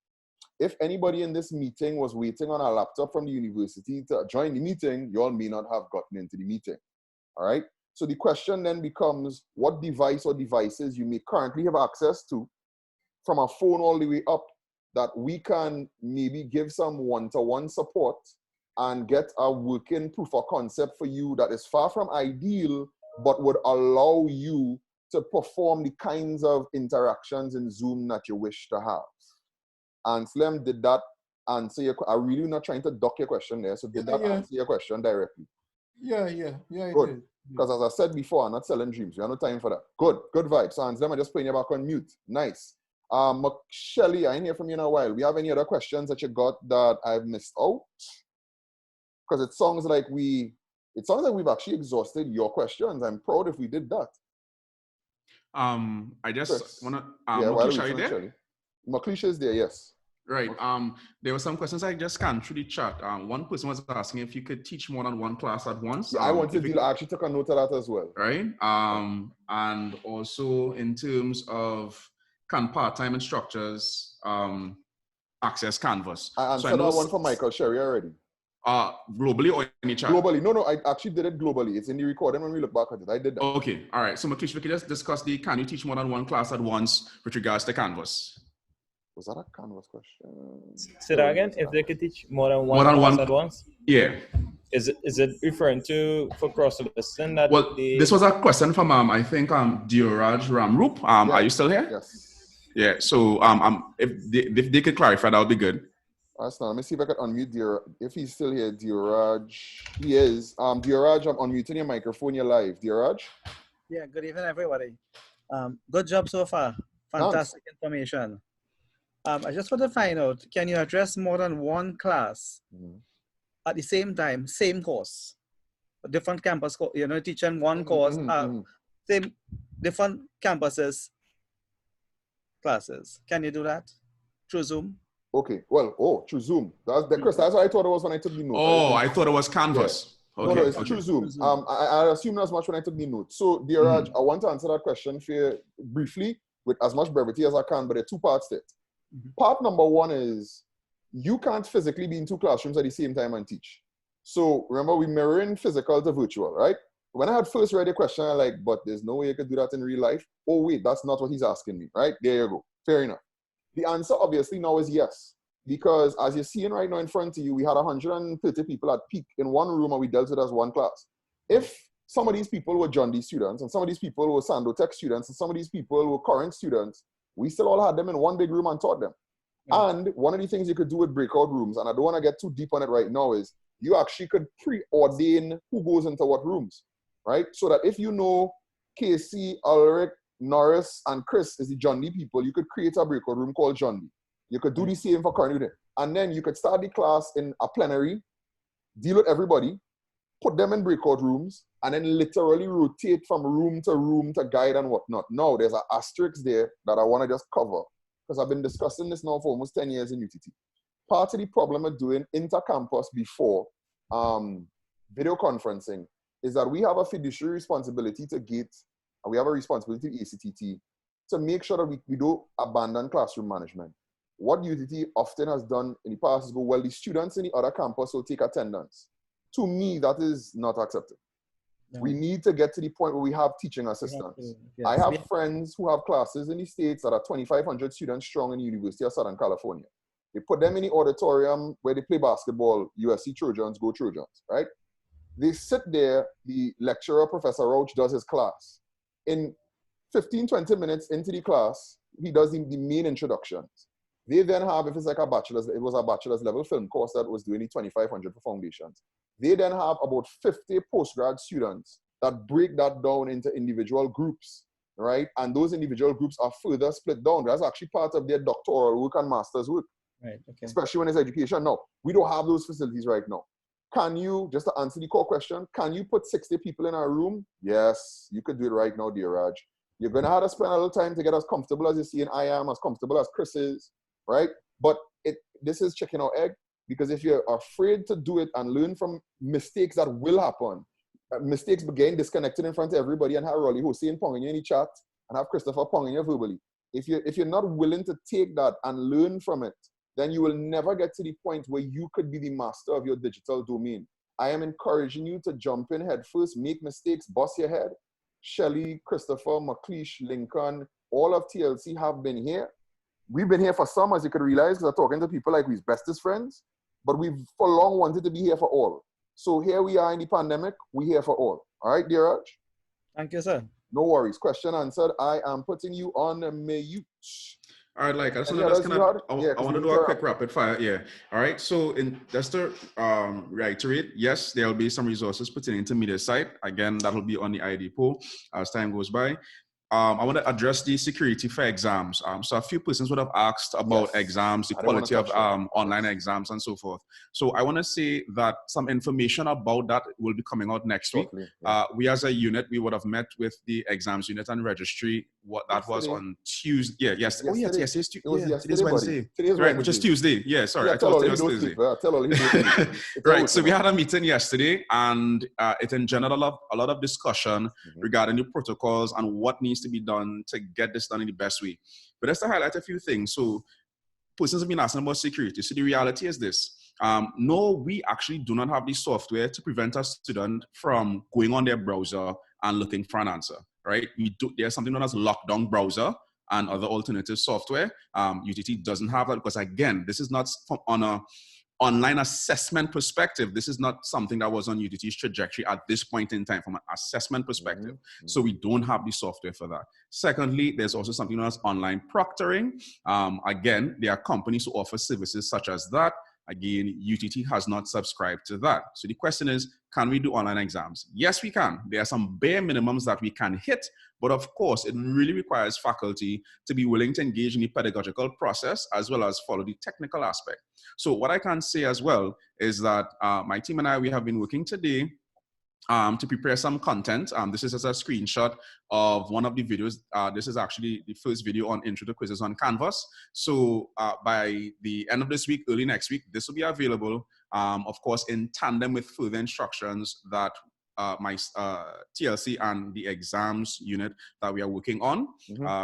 If anybody in this meeting was waiting on a laptop from the university to join the meeting, you all may not have gotten into the meeting, all right? So the question then becomes what device or devices you may currently have access to from a phone all the way up that we can maybe give some one-to-one support and get a working proof of concept for you that is far from ideal, but would allow you to perform the kinds of interactions in Zoom that you wish to have. And Slim, did that answer your question? I'm really not trying to duck your question there. So did that answer your question directly? Yeah, good. Because as I said before, I'm not selling dreams. We have no time for that. Good vibes. So Slim, I'm just putting you back on mute. Nice. Shelly, I ain't hear from you in a while. We have any other questions that you got that I've missed out? Because it sounds like we've actually exhausted your questions. I'm proud if we did that. I just want to, Maklisha, are you there? Maklisha is there, yes. Right. There were some questions I just scanned through the chat. One person was asking if you could teach more than one class at once. Yeah, I actually took a note of that as well. Right. And also in terms of can part-time instructors access Canvas? I answered that one for Michael Sherry already. Globally or in the chat? Globally. No, I actually did it globally. It's in the recording when we look back at it. I did that. Okay. All right. So Maklisha, we could just discuss can you teach more than one class at once with regards to Canvas? Was that a Canvas question? Say that again. If they could teach more than one class at once? Yeah. Is it referring to for cross-listing that? Well, this was a question from I think Dioraj Ramrup. Yeah. Are you still here? Yes. Yeah. So if they could clarify, that would be good. Let me see if I can unmute Dioraj. If he's still here, Dioraj. He is. Dioraj, I'm unmuting your microphone. You're live. Dioraj? Yeah, good evening, everybody. Good job so far. Fantastic information. I just want to find out, can you address more than one class at the same time, same course? Different campus, teaching one course, same different campuses, classes. Can you do that through Zoom? Okay, well, through Zoom. Chris, that's what I thought it was when I took the note. I thought it was Canvas. Yeah. Okay, no, it's through Zoom. I assumed as much when I took the note. So, Dioraj, I want to answer that question for you briefly with as much brevity as I can, but there are two parts to it. Part number one is you can't physically be in two classrooms at the same time and teach. So remember, we're mirroring physical to virtual, right? when I had first read the question, I like, but there's no way you could do that in real life. Oh wait, that's not what he's asking me, right? There you go. Fair enough. The answer obviously now is yes. Because as you're seeing right now in front of you, we had 130 people at peak in one room and we dealt with it as one class. If some of these people were John D students and some of these people were Sando Tech students and some of these people were current students, we still all had them in one big room and taught them. And one of the things you could do with breakout rooms, and I don't want to get too deep on it right now, is you actually could preordain who goes into what rooms, right? So that if you know Casey, Ulrich, Norris, and Chris is the John D people, you could create a breakout room called John D. You could do the same for current unit. And then you could start the class in a plenary, deal with everybody, put them in breakout rooms, and then literally rotate from room to guide and whatnot. Now, there's an asterisk there that I want to just cover, because I've been discussing this now for almost 10 years in UTT. Part of the problem of doing intercampus before video conferencing is that we have a fiduciary responsibility to GATE, and we have a responsibility to ACTT to make sure that we don't abandon classroom management. What UTT often has done in the past is go, well, the students in the other campus will take attendance. To me, that is not acceptable. No. We need to get to the point where we have teaching assistants. Yes. I have friends who have classes in the States that are 2,500 students strong in the University of Southern California. They put them in the auditorium where they play basketball, USC Trojans, go Trojans, right? They sit there, the lecturer, Professor Roach, does his class. In 15, 20 minutes into the class, he does the main introductions. They then have, if it's like it was a bachelor's level film course that was doing the 2,500 for foundations. They then have about 50 postgrad students that break that down into individual groups, right? And those individual groups are further split down. That's actually part of their doctoral work and master's work, right? Okay. Especially when it's education. Now, we don't have those facilities right now. Can you, just to answer the core question, can you put 60 people in a room? Yes, you could do it right now, dear Raj. You're going to have to spend a little time to get as comfortable as you see, and I am as comfortable as Chris is. Right? But this is chicken or egg, because if you're afraid to do it and learn from mistakes that will happen, mistakes begin disconnected in front of everybody and have Rolly Hussein ponging you in the chat and have Christopher ponging you verbally. If you're not willing to take that and learn from it, then you will never get to the point where you could be the master of your digital domain. I am encouraging you to jump in head first, make mistakes, bust your head. Shelley, Christopher, McLeish, Lincoln, all of TLC have been here. We've been here for some, as you could realize, because I'm talking to people like we're bestest friends, but we've for long wanted to be here for all. So here we are in the pandemic, we're here for all. All right, dear Raj? Thank you, sir. No worries. Question answered. I am putting you on mute. All right, like I want to do a quick rapid fire. Yeah. All right. So just to reiterate, yes, there will be some resources pertaining to media site. Again, that will be on the ID poll as time goes by. I want to address the security for exams. So a few persons would have asked about exams, the quality of online exams and so forth. So I want to say that some information about that will be coming out next week. We as a unit, we would have met with the exams unit and registry. What that was on Tuesday. Yeah, yes. Oh, yes, yes. Today's Wednesday. Right, which is Tuesday. Yeah, sorry. I thought it was Thursday. Right, so we had a meeting yesterday and it engendered a lot of discussion regarding the protocols and what needs to be done to get this done in the best way. But just to highlight a few things. So persons have been asking about security. So the reality is this. No, we actually do not have the software to prevent a student from going on their browser and looking for an answer, right? There's something known as lockdown browser and other alternative software. UTT doesn't have that because, again, this is not on a online assessment perspective. This is not something that was on UTT's trajectory at this point in time from an assessment perspective. So we don't have the software for that. Secondly, there's also something known as online proctoring. Again, there are companies who offer services such as that. Again, UTT has not subscribed to that. So the question is, can we do online exams? Yes, we can. There are some bare minimums that we can hit, but of course, it really requires faculty to be willing to engage in the pedagogical process as well as follow the technical aspect. So what I can say as well is that my team and I, we have been working today to prepare some content. This is just a screenshot of one of the videos. This is actually the first video on Intro to Quizzes on Canvas. So by the end of this week, early next week, this will be available, of course, in tandem with further instructions that my TLC and the exams unit that we are working on.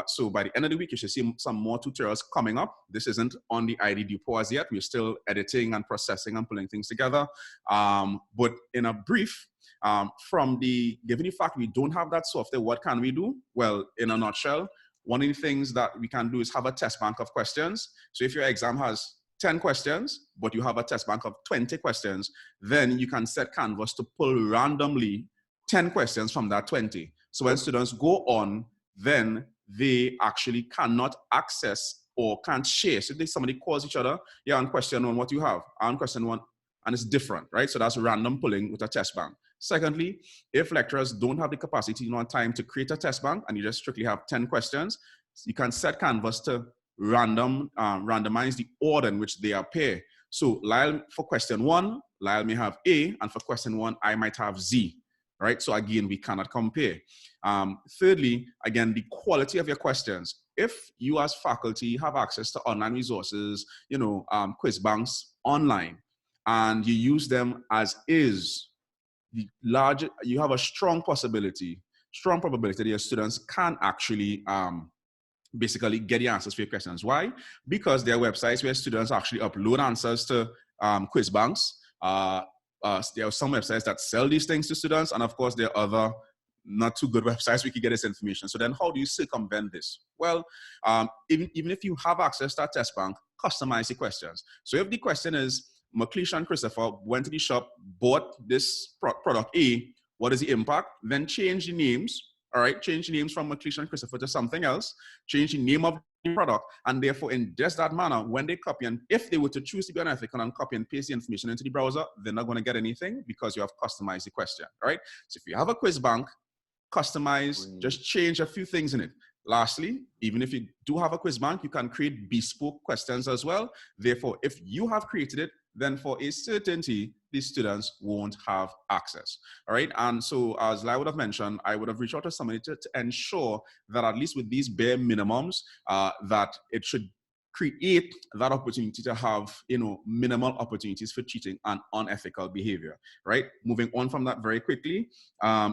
So by the end of the week, you should see some more tutorials coming up. This isn't on the ID depot as yet. We're still editing and processing and pulling things together. But in a brief, Given the fact we don't have that software, what can we do? Well, in a nutshell, one of the things that we can do is have a test bank of questions. So if your exam has 10 questions, but you have a test bank of 20 questions, then you can set Canvas to pull randomly 10 questions from that 20. So when students go on, then they actually cannot access or can't share. So if somebody calls each other, yeah, on question one, what you have? On question one, and it's different, right? So that's random pulling with a test bank. Secondly, if lecturers don't have the capacity or time to create a test bank and you just strictly have 10 questions, you can set Canvas to randomize the order in which they appear. So Lyle, for question one, Lyle may have A, and for question one, I might have Z, right? So again, we cannot compare. Thirdly, again, the quality of your questions. If you as faculty have access to online resources, quiz banks online, and you use them as is, you have a strong probability that your students can actually basically get the answers for your questions. Why? Because there are websites where students actually upload answers to quiz banks. There are some websites that sell these things to students, and of course there are other not too good websites we can get this information. So then how do you circumvent this? Well, even if you have access to that test bank, customize the questions. So if the question is, McLeish and Christopher went to the shop, bought this product A, what is the impact? Then change the names, all right? Change the names from McLeish and Christopher to something else, change the name of the product, and therefore in just that manner, when they copy, and if they were to choose to be unethical and copy and paste the information into the browser, they're not gonna get anything because you have customized the question, all right? So if you have a quiz bank, customize, just change a few things in it. Lastly, even if you do have a quiz bank, you can create bespoke questions as well. Therefore, if you have created it, then for a certainty, these students won't have access. All right. And so as I would have mentioned, I would have reached out to somebody to ensure that at least with these bare minimums, that it should create that opportunity to have, minimal opportunities for cheating and unethical behavior, right? Moving on from that very quickly,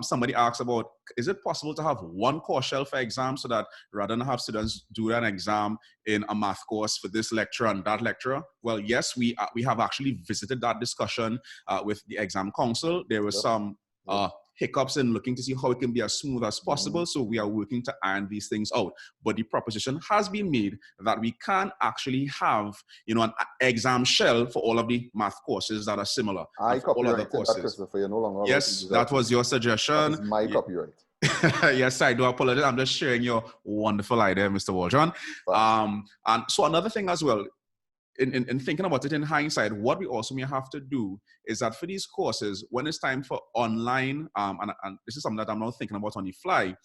somebody asked about, is it possible to have one course shell for exams so that rather than have students do an exam in a math course for this lecturer and that lecturer? Well, yes, we have actually visited that discussion with the exam council. There was some hiccups in looking to see how it can be as smooth as possible. So we are working to iron these things out. But the proposition has been made that we can actually have, an exam shell for all of the math courses that are similar. I copyrighted that, Christopher. You're no longer yes, that was your suggestion. That is my copyright. Yes, I do apologize. I'm just sharing your wonderful idea, Mr. Waldron. And so another thing as well, in thinking about it in hindsight, what we also may have to do is that for these courses, when it's time for online, and this is something that I'm not thinking about on the fly,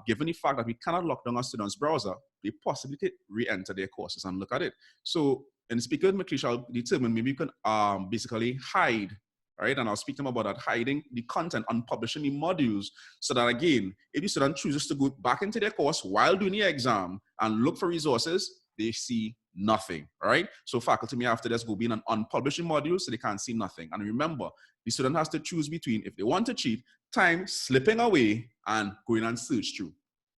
given the fact that we cannot lock down our students' browser, they possibly could re-enter their courses and look at it. So in speaking with McLeish, I'll determine maybe you can basically hide, right? And I'll speak to them about that, hiding the content and publishing the modules so that, again, if the student chooses to go back into their course while doing the exam and look for resources, they see nothing, all right? So faculty may have to just go be in an unpublishing module so they can't see nothing. And remember, the student has to choose between, if they want to cheat, time slipping away and going and search through.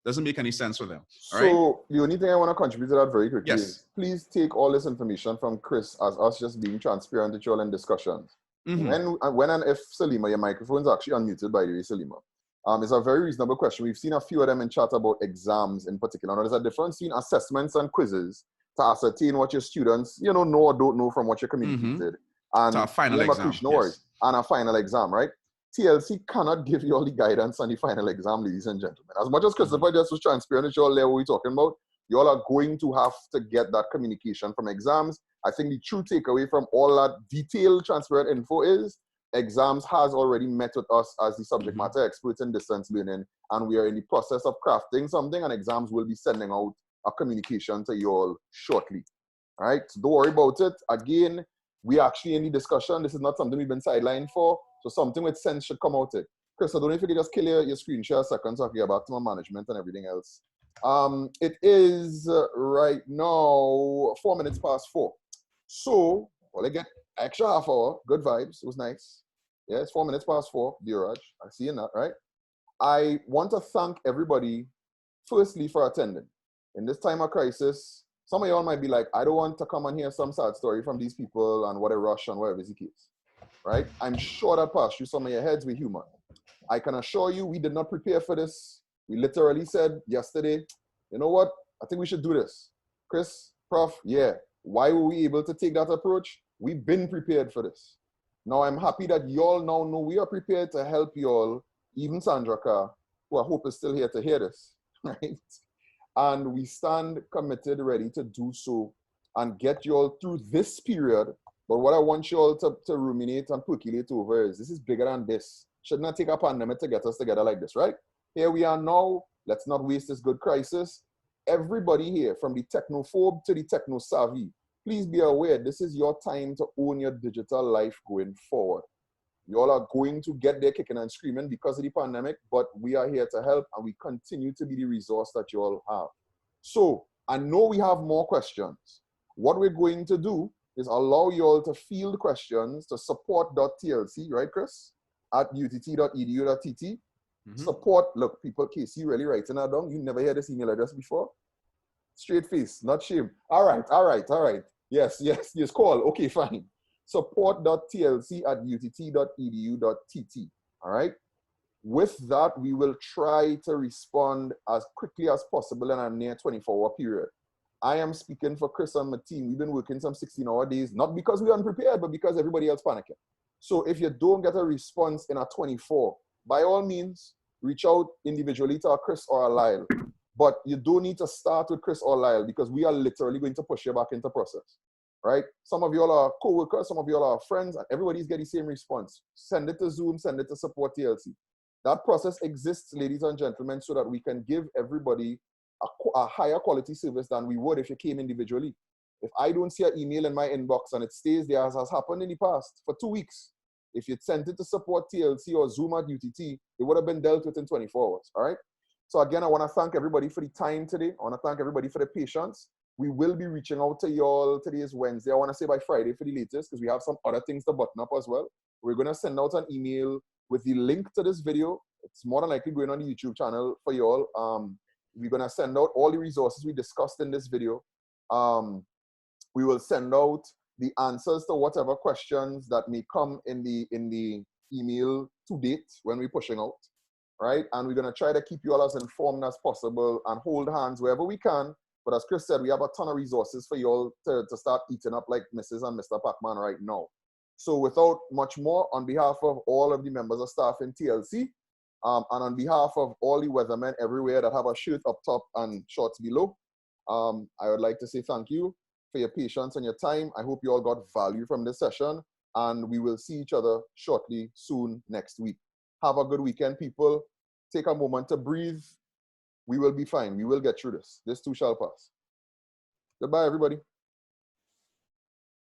Doesn't make any sense for them. All so the only thing I want to contribute to that very quickly is please take all this information from Chris as us just being transparent with you all in discussions. When and if Salima, your microphone's actually unmuted, by the way, Salima. It's a very reasonable question. We've seen a few of them in chat about exams in particular. Now, there's a difference between assessments and quizzes to ascertain what your students, know or don't know from what you communicated. And a final exam. And a final exam, right? TLC cannot give you all the guidance on the final exam, ladies and gentlemen. As much as Christopher just was transparent with you all there, what we're talking about, you all are going to have to get that communication from exams. I think the true takeaway from all that detailed, transparent info is exams has already met with us as the subject matter experts in distance learning, and we are in the process of crafting something, and exams will be sending out a communication to you all shortly. All right, so don't worry about it. Again, we actually in the discussion. This is not something we've been sidelined for, so something with sense should come out it. Chris, I don't know if you could just kill your screen share a second so I can get back to my management and everything else. It is right now 4 minutes past 4. So, well, I get extra half hour. Good vibes. It was nice. Yeah, it's 4 minutes past 4, Diraj. I see that, right? I want to thank everybody, firstly, for attending. In this time of crisis, some of y'all might be like, I don't want to come and hear some sad story from these people and what a rush and whatever is the case. right? I'm sure that passed through some of your heads with humor. I can assure you we did not prepare for this. We literally said yesterday, you know what? I think we should do this. Chris, Prof, yeah. Why were we able to take that approach? We've been prepared for this. Now I'm happy that y'all now know we are prepared to help y'all, even Sandra Carr, who I hope is still here to hear this, right? And we stand committed, ready to do so and get y'all through this period. But what I want y'all to ruminate and percolate over is this is bigger than this. Should not take a pandemic to get us together like this, right? Here we are now. Let's not waste this good crisis. Everybody here, from the technophobe to the techno-savvy, please be aware this is your time to own your digital life going forward. You all are going to get there kicking and screaming because of the pandemic, but we are here to help and we continue to be the resource that you all have. So I know we have more questions. What we're going to do is allow you all to field questions to support.tlc, right, Chris? At utt.edu.tt. Support, look, people, Casey really writing that down. You never heard this email address before? Straight face, not shame. All right. Yes, call. Okay, fine. Support.tlc@utt.edu.tt. All right. With that, we will try to respond as quickly as possible in a near 24-hour period. I am speaking for Chris and my team. We've been working some 16-hour days, not because we're unprepared, but because everybody else panicking. So if you don't get a response in a 24, by all means, reach out individually to Chris or Lyle. But you don't need to start with Chris or Lyle because we are literally going to push you back into process, right? Some of you all are co-workers, some of you all are friends, and everybody's getting the same response. Send it to Zoom, send it to support TLC. That process exists, ladies and gentlemen, so that we can give everybody a higher quality service than we would if you came individually. If I don't see an email in my inbox and it stays there as has happened in the past for 2 weeks, if you'd sent it to support TLC or Zoom at UTT, it would have been dealt with in 24 hours, all right? So again, I want to thank everybody for the time today. I want to thank everybody for the patience. We will be reaching out to y'all. Today is Wednesday. I want to say by Friday for the latest because we have some other things to button up as well. We're going to send out an email with the link to this video. It's more than likely going on the YouTube channel for y'all. We're going to send out all the resources we discussed in this video. We will send out the answers to whatever questions that may come in the email to date when we're pushing out, right? And we're going to try to keep you all as informed as possible and hold hands wherever we can. But as Chris said, we have a ton of resources for you all to start eating up like Mrs. and Mr. Pacman right now. So without much more, on behalf of all of the members of staff in TLC, and on behalf of all the weathermen everywhere that have a shirt up top and shorts below, I would like to say thank you for your patience and your time. I hope you all got value from this session, and we will see each other shortly soon next week. Have a good weekend, people. Take a moment to breathe. We will be fine. We will get through this. This too shall pass. Goodbye, everybody.